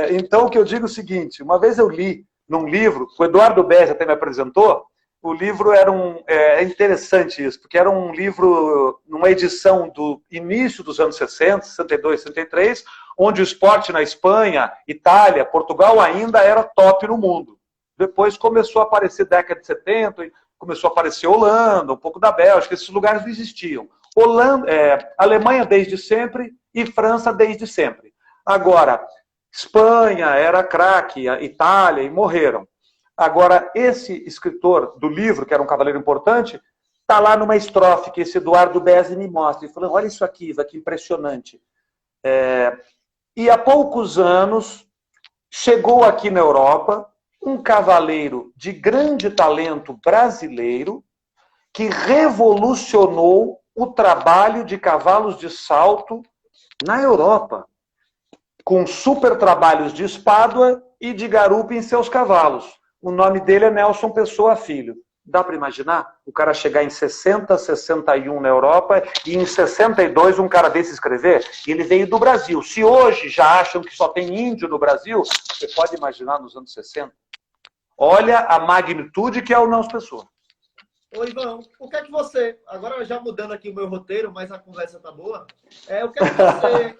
Então, o que eu digo é o seguinte, uma vez eu li num livro, o Eduardo Bezzi até me apresentou, o livro era é interessante isso, porque era um livro, numa edição do início dos anos 60, 62, 63, onde o esporte na Espanha, Itália, Portugal ainda era top no mundo. Depois começou a aparecer década de 70, começou a aparecer Holanda, um pouco da Bélgica, esses lugares não existiam. Alemanha desde sempre e França desde sempre. Agora, Espanha era craque, Itália, e morreram. Agora, esse escritor do livro, que era um cavaleiro importante, está lá numa estrofe que esse Eduardo Bezzi me mostra. Ele falou, olha isso aqui, Iva, que impressionante. E há poucos anos, chegou aqui na Europa um cavaleiro de grande talento brasileiro que revolucionou o trabalho de cavalos de salto na Europa, com super trabalhos de espádua e de garupa em seus cavalos. O nome dele é Nelson Pessoa Filho. Dá para imaginar? O cara chegar em 60, 61 na Europa e em 62 um cara desse escrever? E ele veio do Brasil. Se hoje já acham que só tem índio no Brasil, você pode imaginar nos anos 60? Olha a magnitude que é o Nelson Pessoa. Ô, Ivan, o que é que você... Agora já mudando aqui o meu roteiro, mas a conversa tá boa. O que é que você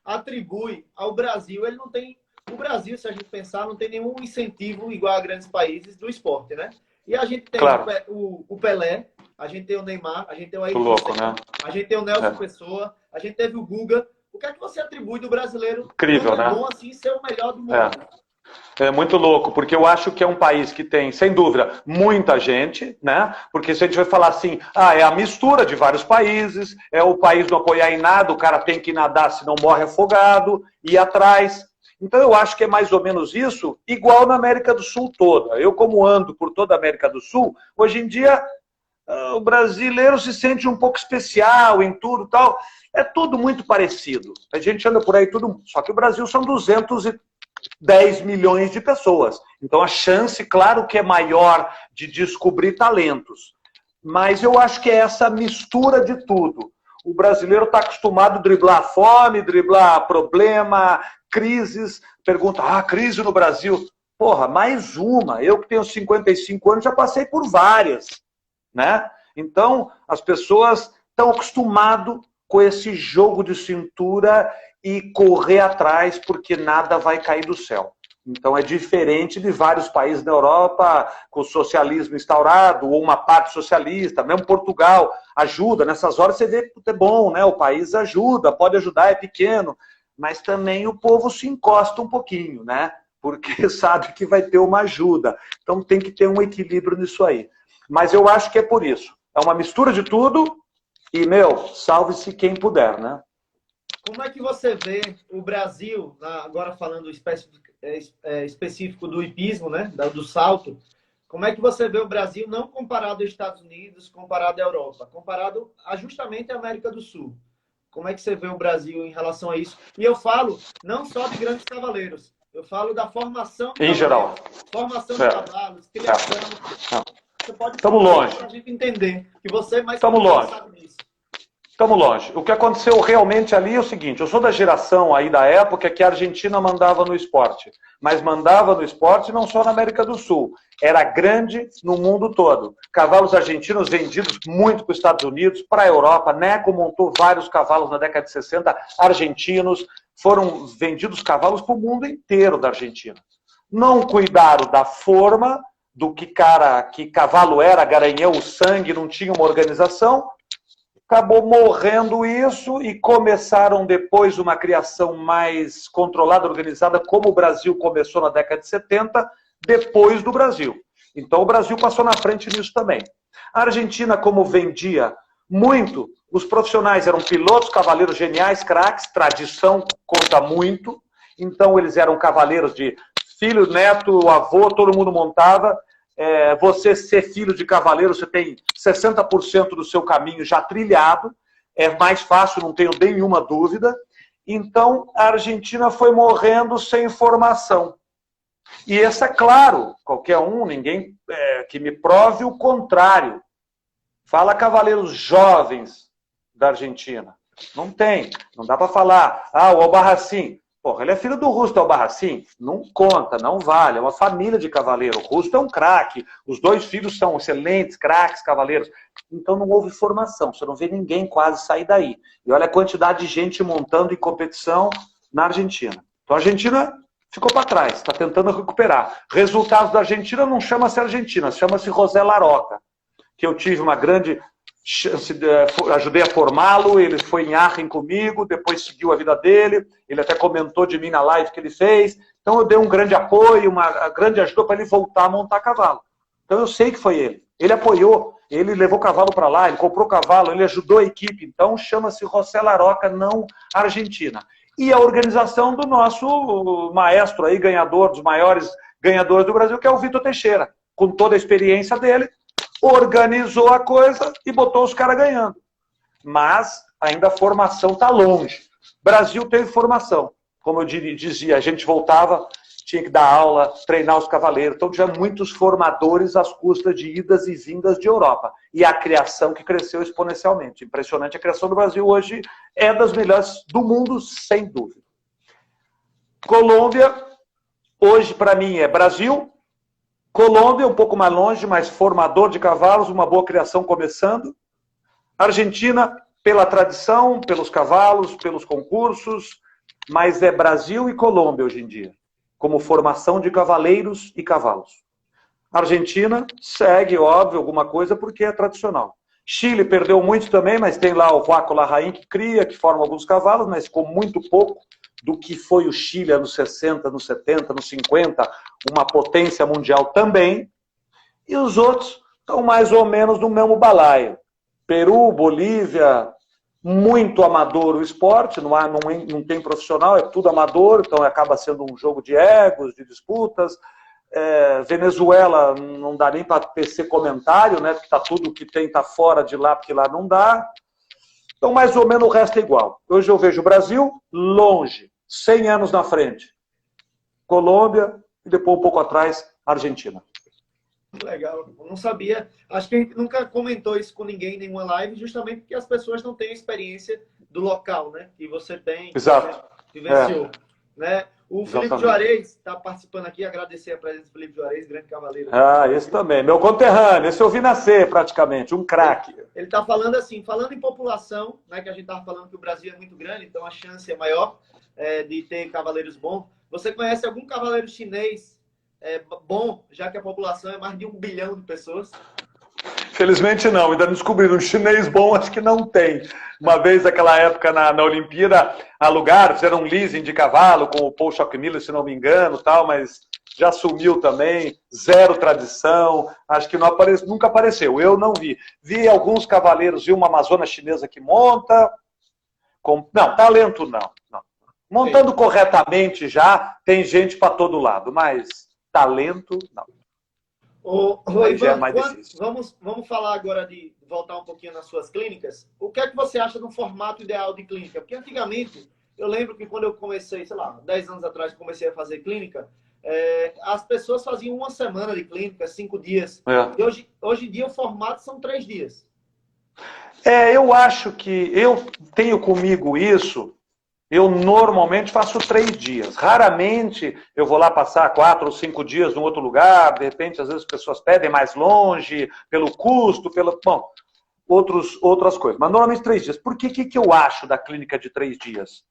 atribui ao Brasil? Ele não tem... O Brasil, se a gente pensar, não tem nenhum incentivo igual a grandes países do esporte, né? E a gente tem claro. o Pelé, a gente tem o Neymar, a gente tem o Ayrton louco, Senna, né? a gente tem o Nelson Pessoa, a gente teve o Guga. O que é que você atribui do brasileiro? Incrível, né? Bom assim ser o melhor do mundo. É muito louco, porque eu acho que é um país que tem, sem dúvida, muita gente, né? Porque se a gente vai falar assim, é a mistura de vários países, é o país não apoiar em nada, o cara tem que nadar, senão morre afogado, ir atrás. Então eu acho que é mais ou menos isso, igual na América do Sul toda. Eu, como ando por toda a América do Sul, hoje em dia o brasileiro se sente um pouco especial em tudo e tal. É tudo muito parecido. A gente anda por aí tudo, só que o Brasil são 210 milhões de pessoas. Então a chance, claro que é maior de descobrir talentos. Mas eu acho que é essa mistura de tudo. O brasileiro está acostumado a driblar fome, driblar problema, crises. Pergunta, crise no Brasil. Porra, mais uma. Eu que tenho 55 anos já passei por várias, né? Então, as pessoas estão acostumadas com esse jogo de cintura e correr atrás porque nada vai cair do céu. Então é diferente de vários países da Europa com o socialismo instaurado, ou uma parte socialista, mesmo Portugal ajuda. Nessas horas você vê que é bom, né? O país ajuda, pode ajudar, é pequeno, mas também o povo se encosta um pouquinho, né? Porque sabe que vai ter uma ajuda. Então tem que ter um equilíbrio nisso aí. Mas eu acho que é por isso. É uma mistura de tudo e, salve-se quem puder, né? Como é que você vê o Brasil, agora falando específico do hipismo, né, do salto, como é que você vê o Brasil não comparado aos Estados Unidos, comparado à Europa, comparado justamente à América do Sul? Como é que você vê o Brasil em relação a isso? E eu falo não só de grandes cavaleiros, eu falo da formação de em geral. Formação de cavalos, criação. Você pode Estamos longe. Para a gente entender que você mais Estamos longe. sabe disso. Estamos longe. O que aconteceu realmente ali é o seguinte, eu sou da geração aí da época que a Argentina mandava no esporte, mas mandava no esporte não só na América do Sul, era grande no mundo todo. Cavalos argentinos vendidos muito para os Estados Unidos, para a Europa, Neco montou vários cavalos na década de 60, argentinos, foram vendidos cavalos para o mundo inteiro da Argentina. Não cuidaram da forma, do que cavalo era, garanhão, o sangue, não tinha uma organização, acabou morrendo isso e começaram depois uma criação mais controlada, organizada, como o Brasil começou na década de 70, depois do Brasil. Então o Brasil passou na frente nisso também. A Argentina, como vendia muito, os profissionais eram pilotos, cavaleiros geniais, craques, tradição conta muito, então eles eram cavaleiros de filho, neto, avô, todo mundo montava. Você ser filho de cavaleiro, você tem 60% do seu caminho já trilhado, é mais fácil, não tenho nenhuma dúvida. Então, a Argentina foi morrendo sem formação. E esse é claro, qualquer um, ninguém que me prove o contrário. Fala cavaleiros jovens da Argentina. Não tem, não dá para falar. O Albarracín. Porra, ele é filho do Rusto Albarracín? Não conta, não vale. É uma família de cavaleiro. O Rusto é um craque. Os dois filhos são excelentes, craques, cavaleiros. Então não houve formação. Você não vê ninguém quase sair daí. E olha a quantidade de gente montando em competição na Argentina. Então a Argentina ficou para trás, está tentando recuperar. Resultados da Argentina não chama-se Argentina, chama-se José Laroca. Que eu tive uma grande ajudei a formá-lo, ele foi em Aachen comigo, depois seguiu a vida dele, ele até comentou de mim na live que ele fez, então eu dei um grande apoio, uma grande ajuda para ele voltar a montar cavalo. Então eu sei que foi ele. Ele apoiou, ele levou cavalo para lá, ele comprou cavalo, ele ajudou a equipe. Então chama-se José Laroca, não Argentina. E a organização do nosso maestro aí, ganhador, dos maiores ganhadores do Brasil, que é o Vitor Teixeira. Com toda a experiência dele, organizou a coisa e botou os caras ganhando. Mas ainda a formação está longe. Brasil teve formação. Como eu dizia, a gente voltava, tinha que dar aula, treinar os cavaleiros. Então tinha muitos formadores às custas de idas e vindas de Europa. E a criação que cresceu exponencialmente. Impressionante. A criação do Brasil hoje é das melhores do mundo, sem dúvida. Colômbia, hoje para mim é Brasil. Colômbia, um pouco mais longe, mas formador de cavalos, uma boa criação começando. Argentina, pela tradição, pelos cavalos, pelos concursos, mas é Brasil e Colômbia hoje em dia, como formação de cavaleiros e cavalos. Argentina segue, óbvio, alguma coisa porque é tradicional. Chile perdeu muito também, mas tem lá o Vaco Larraín que cria, que forma alguns cavalos, mas ficou muito pouco do que foi o Chile nos 60, nos 70, nos 50, uma potência mundial também. E os outros estão mais ou menos no mesmo balaio. Peru, Bolívia, muito amador o esporte, não tem profissional, é tudo amador, então acaba sendo um jogo de egos, de disputas. Venezuela não dá nem para tecer comentário, né? Porque tá tudo que tem tá fora de lá, porque lá não dá. Então, mais ou menos, o resto é igual. Hoje eu vejo o Brasil longe, 100 anos na frente. Colômbia e depois, um pouco atrás, Argentina. Legal, eu não sabia. Acho que a gente nunca comentou isso com ninguém em nenhuma live, justamente porque as pessoas não têm a experiência do local, né? Que você tem, exato, que vivenciou. Né? O Felipe Exatamente. Juarez está participando aqui, agradecer a presença do Felipe Juarez, grande cavaleiro. Esse também, meu conterrâneo, esse eu vi nascer praticamente, um craque. Ele está falando assim, falando em população, né, que a gente estava falando que o Brasil é muito grande, então a chance é maior de ter cavaleiros bons. Você conhece algum cavaleiro chinês bom, já que a população é mais de 1 bilhão de pessoas? Felizmente não, ainda não descobriram. Um chinês bom acho que não tem. Uma vez, naquela época, na Olimpíada, alugaram, fizeram um leasing de cavalo com o Paul Schockmiller, se não me engano, tal, mas já sumiu também, zero tradição, acho que não nunca apareceu, eu não vi. Vi alguns cavaleiros, vi uma amazona chinesa que monta, não, talento não. Montando corretamente já, tem gente para todo lado, mas talento não. Ivan, vamos falar agora de voltar um pouquinho nas suas clínicas. O que é que você acha do formato ideal de clínica? Porque antigamente, eu lembro que quando eu comecei, sei lá, 10 anos atrás, comecei a fazer clínica, as pessoas faziam 1 semana de clínica, 5 dias. E hoje em dia o formato são 3 dias. Eu acho que eu tenho comigo isso. Eu normalmente faço 3 dias. Raramente eu vou lá passar 4 ou 5 dias em outro lugar. De repente, às vezes as pessoas pedem mais longe, pelo custo, outras coisas. Mas normalmente 3 dias. Por que eu acho da clínica de 3 dias?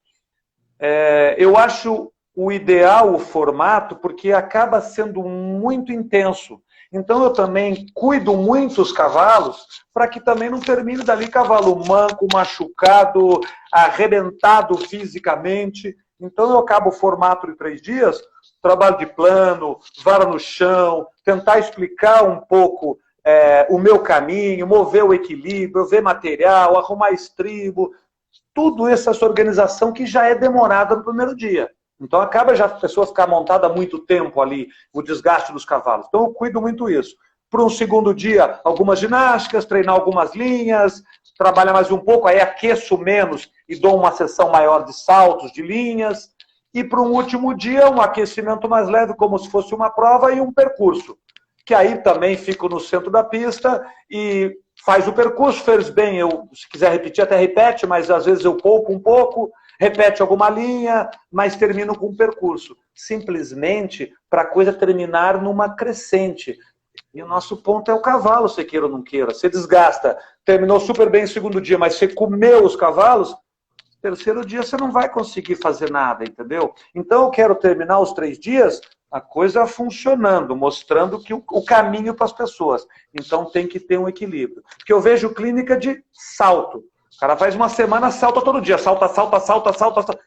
Eu acho o ideal, o formato, porque acaba sendo muito intenso. Então eu também cuido muito os cavalos para que também não termine dali cavalo manco, machucado, arrebentado fisicamente. Então eu acabo o formato de 3 dias, trabalho de plano, vara no chão, tentar explicar um pouco o meu caminho, mover o equilíbrio, ver material, arrumar estribo, tudo essa organização que já é demorada no primeiro dia. Então acaba já a pessoa ficar montada há muito tempo ali, o desgaste dos cavalos. Então eu cuido muito isso. Para um segundo dia, algumas ginásticas, treinar algumas linhas, trabalha mais um pouco, aí aqueço menos e dou uma sessão maior de saltos, de linhas. E para um último dia, um aquecimento mais leve, como se fosse uma prova e um percurso. Que aí também fico no centro da pista e faz o percurso, fez bem, se quiser repetir até repete, mas às vezes eu poupo um pouco, repete alguma linha, mas termino com um percurso. Simplesmente para a coisa terminar numa crescente. E o nosso ponto é o cavalo, você queira ou não queira. Você desgasta, terminou super bem o segundo dia, mas você comeu os cavalos, terceiro dia você não vai conseguir fazer nada, entendeu? Então eu quero terminar os 3 dias a coisa funcionando, mostrando que o caminho para as pessoas. Então tem que ter um equilíbrio. Porque eu vejo clínica de salto. O cara faz uma semana, salta todo dia. Salta, salta, salta, salta, salta.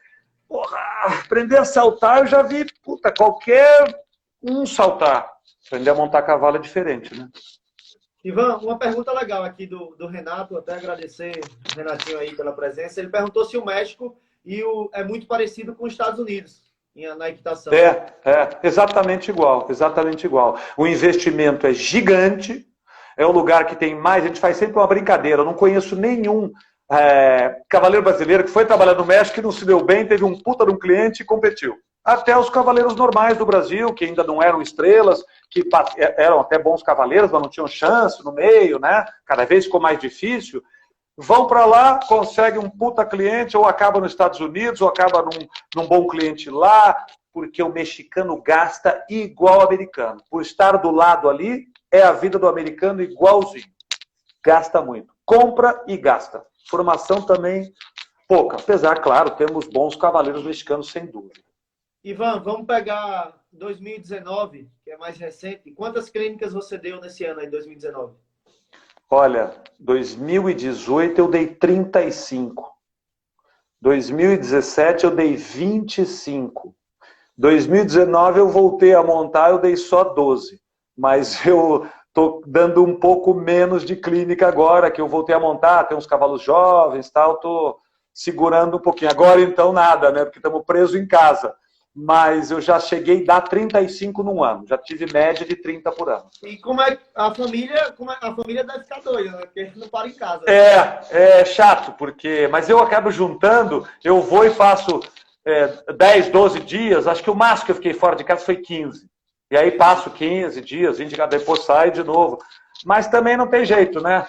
Porra, aprender a saltar, eu já vi, puta, qualquer um saltar. Aprender a montar cavalo é diferente, né? Ivan, uma pergunta legal aqui do Renato, até agradecer o Renatinho aí pela presença. Ele perguntou se o México é muito parecido com os Estados Unidos na equitação. Exatamente igual, exatamente igual. O investimento é gigante, é um lugar que tem mais, a gente faz sempre uma brincadeira, eu não conheço nenhum cavaleiro brasileiro que foi trabalhar no México e não se deu bem, teve um puta de um cliente e competiu. Até os cavaleiros normais do Brasil, que ainda não eram estrelas, que eram até bons cavaleiros, mas não tinham chance no meio, né? Cada vez ficou mais difícil. Vão para lá, conseguem um puta cliente, ou acaba nos Estados Unidos, ou acaba num bom cliente lá, porque o mexicano gasta igual ao americano. Por estar do lado ali, é a vida do americano igualzinho. Gasta muito. Compra e gasta. Formação também pouca. Apesar, claro, temos bons cavaleiros mexicanos, sem dúvida. Ivan, vamos pegar 2019, que é mais recente. Quantas clínicas você deu nesse ano aí, 2019? Olha, 2018 eu dei 35. 2017 eu dei 25. 2019 eu voltei a montar, eu dei só 12. Mas eu estou dando um pouco menos de clínica agora, que eu voltei a montar, tem uns cavalos jovens e tal, estou segurando um pouquinho. Agora então nada, né? Porque estamos presos em casa. Mas eu já cheguei a dar 35 num ano. Já tive média de 30 por ano. E como é a família deve ficar doida, né? Porque não para em casa. É chato, mas eu acabo juntando, eu vou e faço 10, 12 dias, acho que o máximo que eu fiquei fora de casa foi 15. E aí passo 15 dias, 20 dias, depois saio de novo. Mas também não tem jeito, né?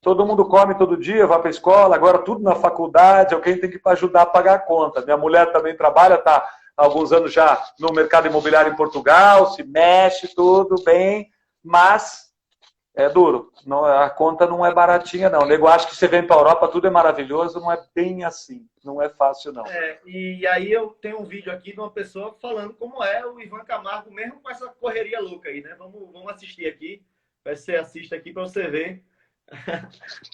Todo mundo come todo dia, vai para a escola, agora tudo na faculdade, alguém tem que ajudar a pagar a conta. Minha mulher também trabalha, está há alguns anos já no mercado imobiliário em Portugal, se mexe tudo bem, mas é duro. A conta não é baratinha, não. O nego acha que você vem para a Europa, tudo é maravilhoso, não é bem assim. Não é fácil, não. E aí eu tenho um vídeo aqui de uma pessoa falando como é o Ivan Camargo, mesmo com essa correria louca aí, né? Vamos assistir aqui. Você assista aqui para você ver.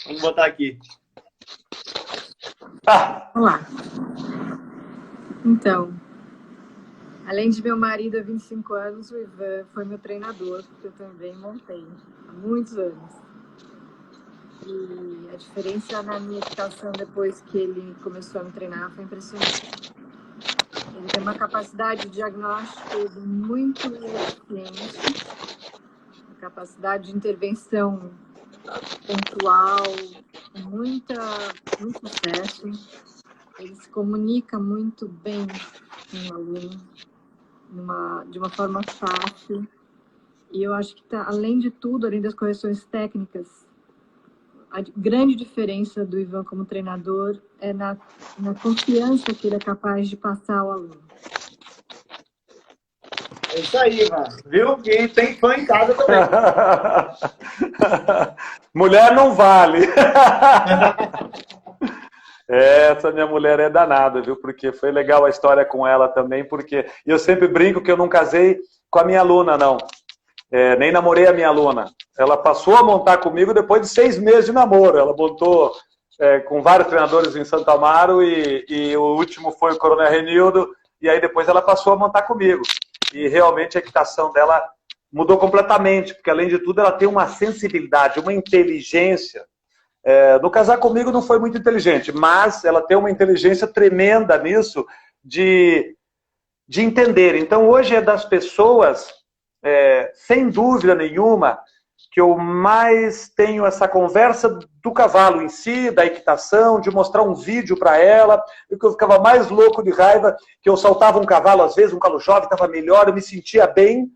Vamos botar aqui. Olá. Então, além de meu marido há 25 anos, o Ivan foi meu treinador, porque eu também montei há muitos anos. E a diferença na minha equitação depois que ele começou a me treinar foi impressionante. Ele tem uma capacidade de diagnóstico muito eficiente, uma capacidade de intervenção pontual, com muito sucesso. Ele se comunica muito bem com o aluno, de uma forma fácil. E eu acho que, além de tudo, além das correções técnicas, a grande diferença do Ivan como treinador é na confiança que ele é capaz de passar ao aluno. É isso aí, Ivan. Viu? Que tem fã em casa também. Mulher não vale. Essa minha mulher é danada, viu? Porque foi legal a história com ela também, porque eu sempre brinco que eu não casei com a minha aluna, não. Nem namorei a minha aluna. Ela passou a montar comigo depois de 6 meses de namoro. Ela montou com vários treinadores em Santo Amaro e o último foi o Coronel Renildo, e aí depois ela passou a montar comigo. E realmente a equitação dela mudou completamente, porque além de tudo ela tem uma sensibilidade, uma inteligência. No casar comigo não foi muito inteligente, mas ela tem uma inteligência tremenda nisso de entender. Então hoje é das pessoas, sem dúvida nenhuma, que eu mais tenho essa conversa do cavalo em si, da equitação, de mostrar um vídeo para ela, e que eu ficava mais louco de raiva, que eu saltava um cavalo, às vezes, um cavalo jovem, estava melhor, eu me sentia bem,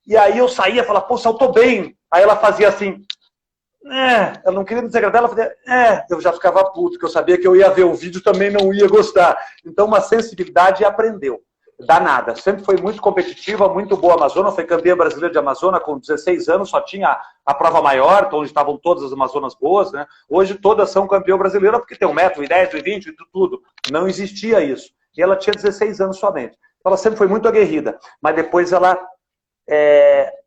e aí eu saía e falava, pô, saltou bem. Aí ela fazia assim, ela não queria me desagradar, ela fazia, eu já ficava puto, porque eu sabia que eu ia ver o vídeo, também não ia gostar. Então, uma sensibilidade aprendeu. Danada, sempre foi muito competitiva, muito boa Amazona, foi campeã brasileira de Amazona com 16 anos, só tinha a prova maior, onde estavam todas as Amazonas boas, né? Hoje todas são campeã brasileira porque tem 1,10 m, 1,20 m e tudo. Não existia isso. E ela tinha 16 anos somente. Ela sempre foi muito aguerrida, mas depois ela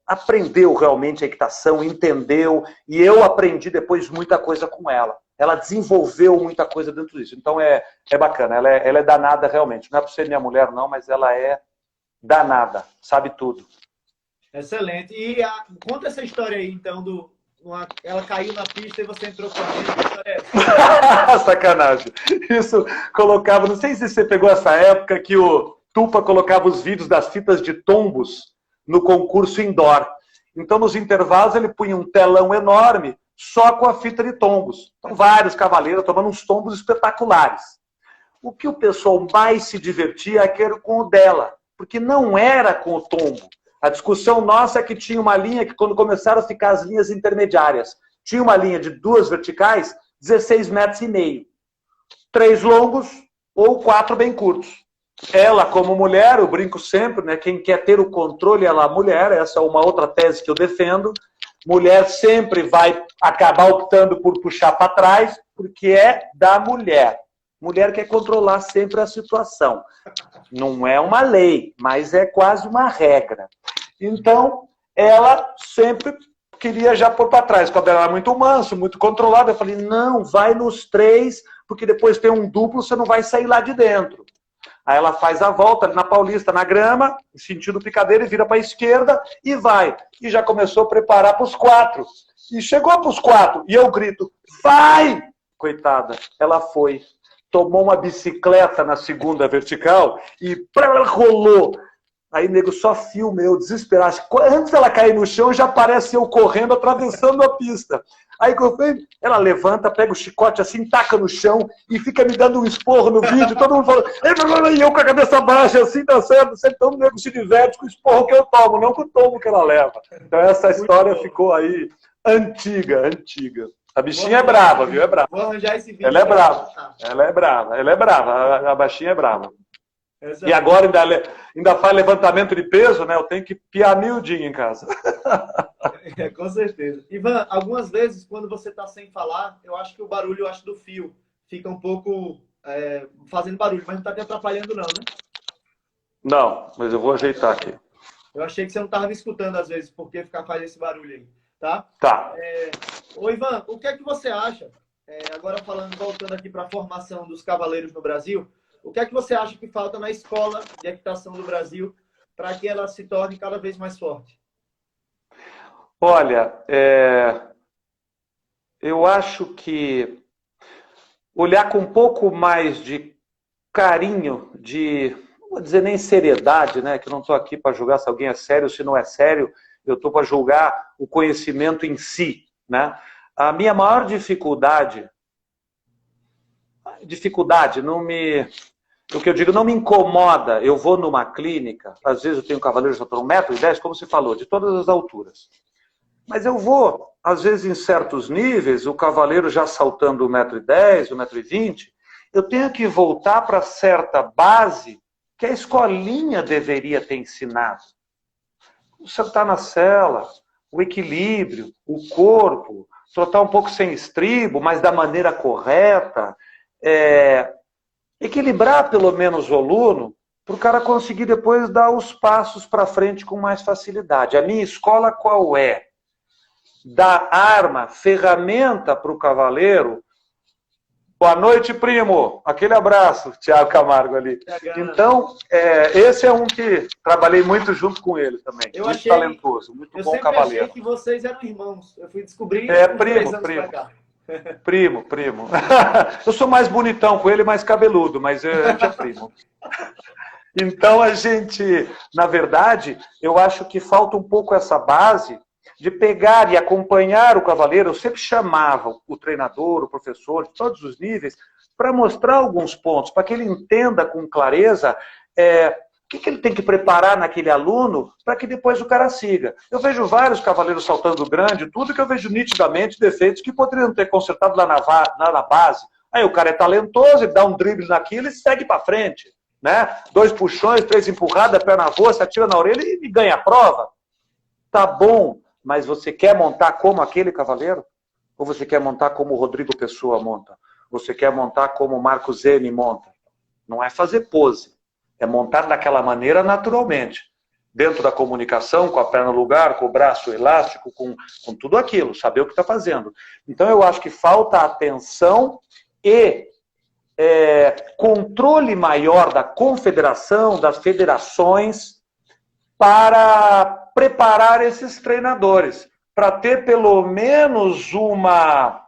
aprendeu realmente a equitação, entendeu, e eu aprendi depois muita coisa com ela. Ela desenvolveu muita coisa dentro disso. Então é bacana, ela é danada realmente. Não é por ser minha mulher não, mas ela é danada, sabe tudo. Excelente. E conta essa história aí, então, ela caiu na pista e você entrou correndo. Que história é essa? Sacanagem. Isso colocava, não sei se você pegou essa época que o Tupa colocava os vídeos das fitas de tombos no concurso indoor. Então, nos intervalos, ele punha um telão enorme só com a fita de tombos. Então, vários cavaleiros tomando uns tombos espetaculares. O que o pessoal mais se divertia era com o dela, porque não era com o tombo. A discussão nossa é que tinha uma linha que, quando começaram a ficar as linhas intermediárias, tinha uma linha de 2 verticais, 16,5 metros. 3 longos ou 4 bem curtos. Ela, como mulher, eu brinco sempre, né? Quem quer ter o controle é a mulher, essa é uma outra tese que eu defendo. Mulher sempre vai acabar optando por puxar para trás, porque é da mulher. Mulher quer controlar sempre a situação. Não é uma lei, mas é quase uma regra. Então, ela sempre queria já pôr para trás. Quando ela era muito manso, muito controlada, eu falei, não, vai nos 3, porque depois tem um duplo, você não vai sair lá de dentro. Aí ela faz a volta na Paulista, na grama, sentido picadeira, e vira para a esquerda e vai. E já começou a preparar para os 4. E chegou para os 4, e eu grito, vai! Coitada, ela foi. Tomou uma bicicleta na segunda vertical e rolou. Aí, nego, só filme, eu desesperado. Antes dela cair no chão, já aparece eu correndo, atravessando a pista. Aí, ela levanta, pega o chicote assim, taca no chão e fica me dando um esporro no vídeo. Todo mundo fala, e eu com a cabeça baixa, assim, tá certo. Então o nego se diverte com o esporro que eu tomo, não com o tombo que ela leva. Então essa história ficou aí antiga. A bichinha é brava, viu? É brava. Vou arranjar esse vídeo. Ela é brava. Ela é brava. A baixinha é brava. E agora ainda faz levantamento de peso, né? Eu tenho que piar miudinho em casa. Com certeza. Ivan, algumas vezes, quando você está sem falar, eu acho que o barulho do fio fica um pouco fazendo barulho, mas não está te atrapalhando não, né? Não, mas eu vou ajeitar aqui. Eu achei que você não estava me escutando às vezes, porque faz esse barulho aí, tá? Tá. Ô Ivan, o que é que você acha, agora voltando aqui para a formação dos cavaleiros no Brasil, o que é que você acha que falta na escola de equitação do Brasil para que ela se torne cada vez mais forte? Olha, eu acho que olhar com um pouco mais de carinho, não vou dizer nem seriedade, né? Que eu não estou aqui para julgar se alguém é sério ou se não é sério, eu estou para julgar o conhecimento em si, né? A minha maior dificuldade o que eu digo, não me incomoda. Eu vou numa clínica, às vezes eu tenho cavaleiros que saltam 1,10 m, como você falou, de todas as alturas. Mas eu vou, às vezes em certos níveis, o cavaleiro já saltando 1,10 m, 1,20 m, eu tenho que voltar para certa base que a escolinha deveria ter ensinado. Sentar na sela, o equilíbrio, o corpo, trotar um pouco sem estribo, mas da maneira correta, equilibrar pelo menos o aluno para o cara conseguir depois dar os passos para frente com mais facilidade. A minha escola qual é? Dar arma, ferramenta para o cavaleiro. Boa noite, primo. Aquele abraço, Thiago Camargo ali. Então, esse é um que trabalhei muito junto com ele também. Muito talentoso, muito bom cavaleiro. Eu sempre achei que vocês eram irmãos. Eu fui descobrir... Primo. Eu sou mais bonitão com ele, mais cabeludo, mas a gente é primo. Então, a gente, na verdade, eu acho que falta um pouco essa base de pegar e acompanhar o cavaleiro. Eu sempre chamava o treinador, o professor, de todos os níveis, para mostrar alguns pontos, para que ele entenda com clareza o que ele tem que preparar naquele aluno para que depois o cara siga. Eu vejo vários cavaleiros saltando grande, tudo que eu vejo nitidamente defeitos que poderiam ter consertado lá na base. Aí o cara é talentoso, ele dá um drible naquilo e segue para frente. Né? 2 puxões, 3 empurradas, perna voa, se atira na orelha e ganha a prova. Tá bom, mas você quer montar como aquele cavaleiro? Ou você quer montar como o Rodrigo Pessoa monta? Você quer montar como o Marcos M monta? Não é fazer pose. É montar daquela maneira naturalmente. Dentro da comunicação, com a perna no lugar, com o braço elástico, com tudo aquilo, saber o que está fazendo. Então, eu acho que falta atenção e controle maior da confederação, das federações, para preparar esses treinadores, para ter pelo menos uma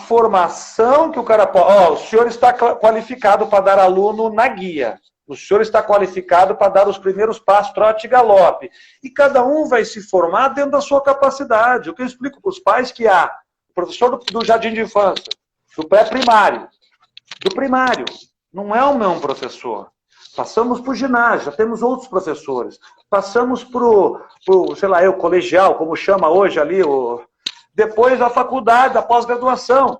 formação que o cara pode... o senhor está qualificado para dar aluno na guia. O senhor está qualificado para dar os primeiros passos, trote e galope. E cada um vai se formar dentro da sua capacidade. O que eu explico para os pais que há o professor do jardim de infância, do pré-primário, do primário, não é o mesmo professor. Passamos para o ginásio, já temos outros professores. Passamos para o, sei lá, o colegial, como chama hoje ali, depois da faculdade, da pós-graduação.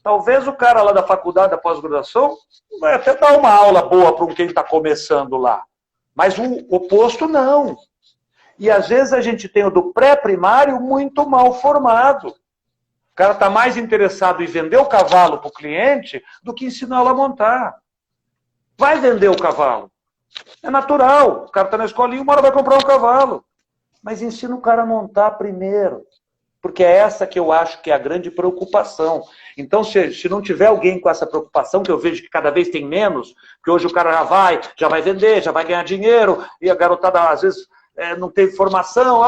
Talvez o cara lá da faculdade, da pós-graduação, vai até dar uma aula boa para quem está começando lá. Mas o oposto não. E às vezes a gente tem o do pré-primário muito mal formado. O cara está mais interessado em vender o cavalo para o cliente do que ensiná-lo a montar. Vai vender o cavalo. É natural. O cara está na escolinha, uma hora vai comprar um cavalo. Mas ensina o cara a montar primeiro. Porque é essa que eu acho que é a grande preocupação. Então, se não tiver alguém com essa preocupação, que eu vejo que cada vez tem menos, que hoje o cara já vai vender, já vai ganhar dinheiro, e a garotada, às vezes, não teve formação,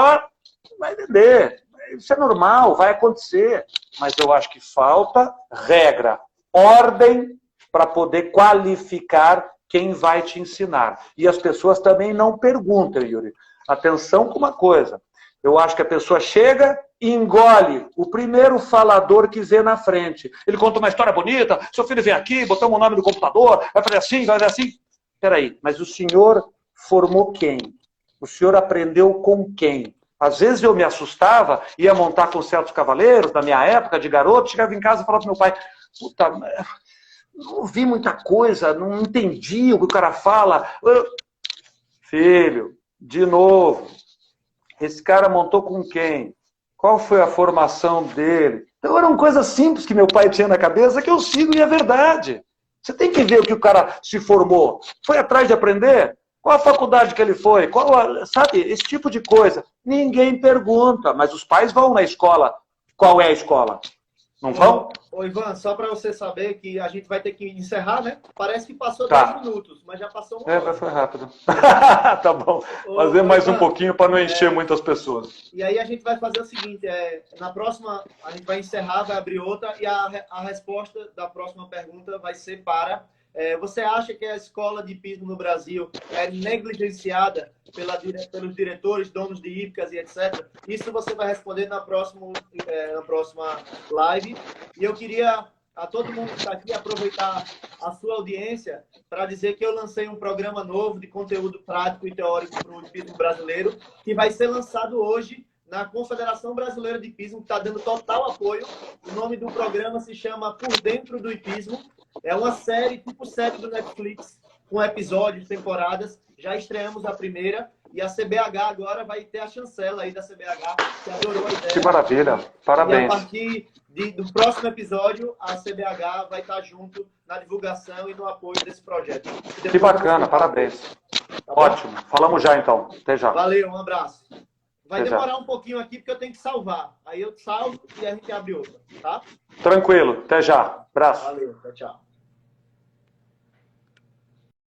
vai vender. Isso é normal, vai acontecer. Mas eu acho que falta regra, ordem, para poder qualificar quem vai te ensinar. E as pessoas também não perguntam, Yuri. Atenção com uma coisa. Eu acho que a pessoa chega e engole o primeiro falador que vê na frente. Ele conta uma história bonita, seu filho vem aqui, botamos o nome no computador, vai fazer assim, vai fazer assim. Peraí, mas o senhor formou quem? O senhor aprendeu com quem? Às vezes eu me assustava, ia montar com certos cavaleiros, na minha época de garoto, chegava em casa e falava pro meu pai, puta, não ouvi muita coisa, não entendi o que o cara fala. Filho, de novo, esse cara montou com quem? Qual foi a formação dele? Então eram coisas simples que meu pai tinha na cabeça que eu sigo e é verdade. Você tem que ver o que o cara se formou. Foi atrás de aprender? Qual a faculdade que ele foi? Sabe, esse tipo de coisa. Ninguém pergunta, mas os pais vão na escola. Qual é a escola? Não vão? Ô, Ivan, só para você saber que a gente vai ter que encerrar, né? Parece que passou Tá. 10 minutos, mas já passou uma hora. Foi rápido. Tá bom. Fazer mais um pouquinho para não encher muitas pessoas. E aí a gente vai fazer o seguinte, na próxima, a gente vai encerrar, vai abrir outra, e a resposta da próxima pergunta vai ser para... você acha que a escola de hipismo no Brasil é negligenciada pelos diretores, donos de hípicas e etc? Isso você vai responder na próxima live. E eu queria, a todo mundo que está aqui, aproveitar a sua audiência para dizer que eu lancei um programa novo de conteúdo prático e teórico para o hipismo brasileiro, que vai ser lançado hoje na Confederação Brasileira de Hipismo, que está dando total apoio. O nome do programa se chama Por Dentro do Hipismo. É uma série, tipo série do Netflix, com episódios, temporadas. Já estreamos a primeira. E a CBH agora vai ter a chancela aí da CBH, que adorou a ideia. Que maravilha. Parabéns. E a partir do próximo episódio, a CBH vai estar junto na divulgação e no apoio desse projeto. Que bacana, parabéns. Tá ótimo. Falamos já, então. Até já. Valeu, um abraço. Vai Até demorar já. um pouquinho aqui, porque eu tenho que salvar. Aí eu salvo e a gente abre outra, tá? Tranquilo. Até já. Abraço. Valeu, tchau, tchau.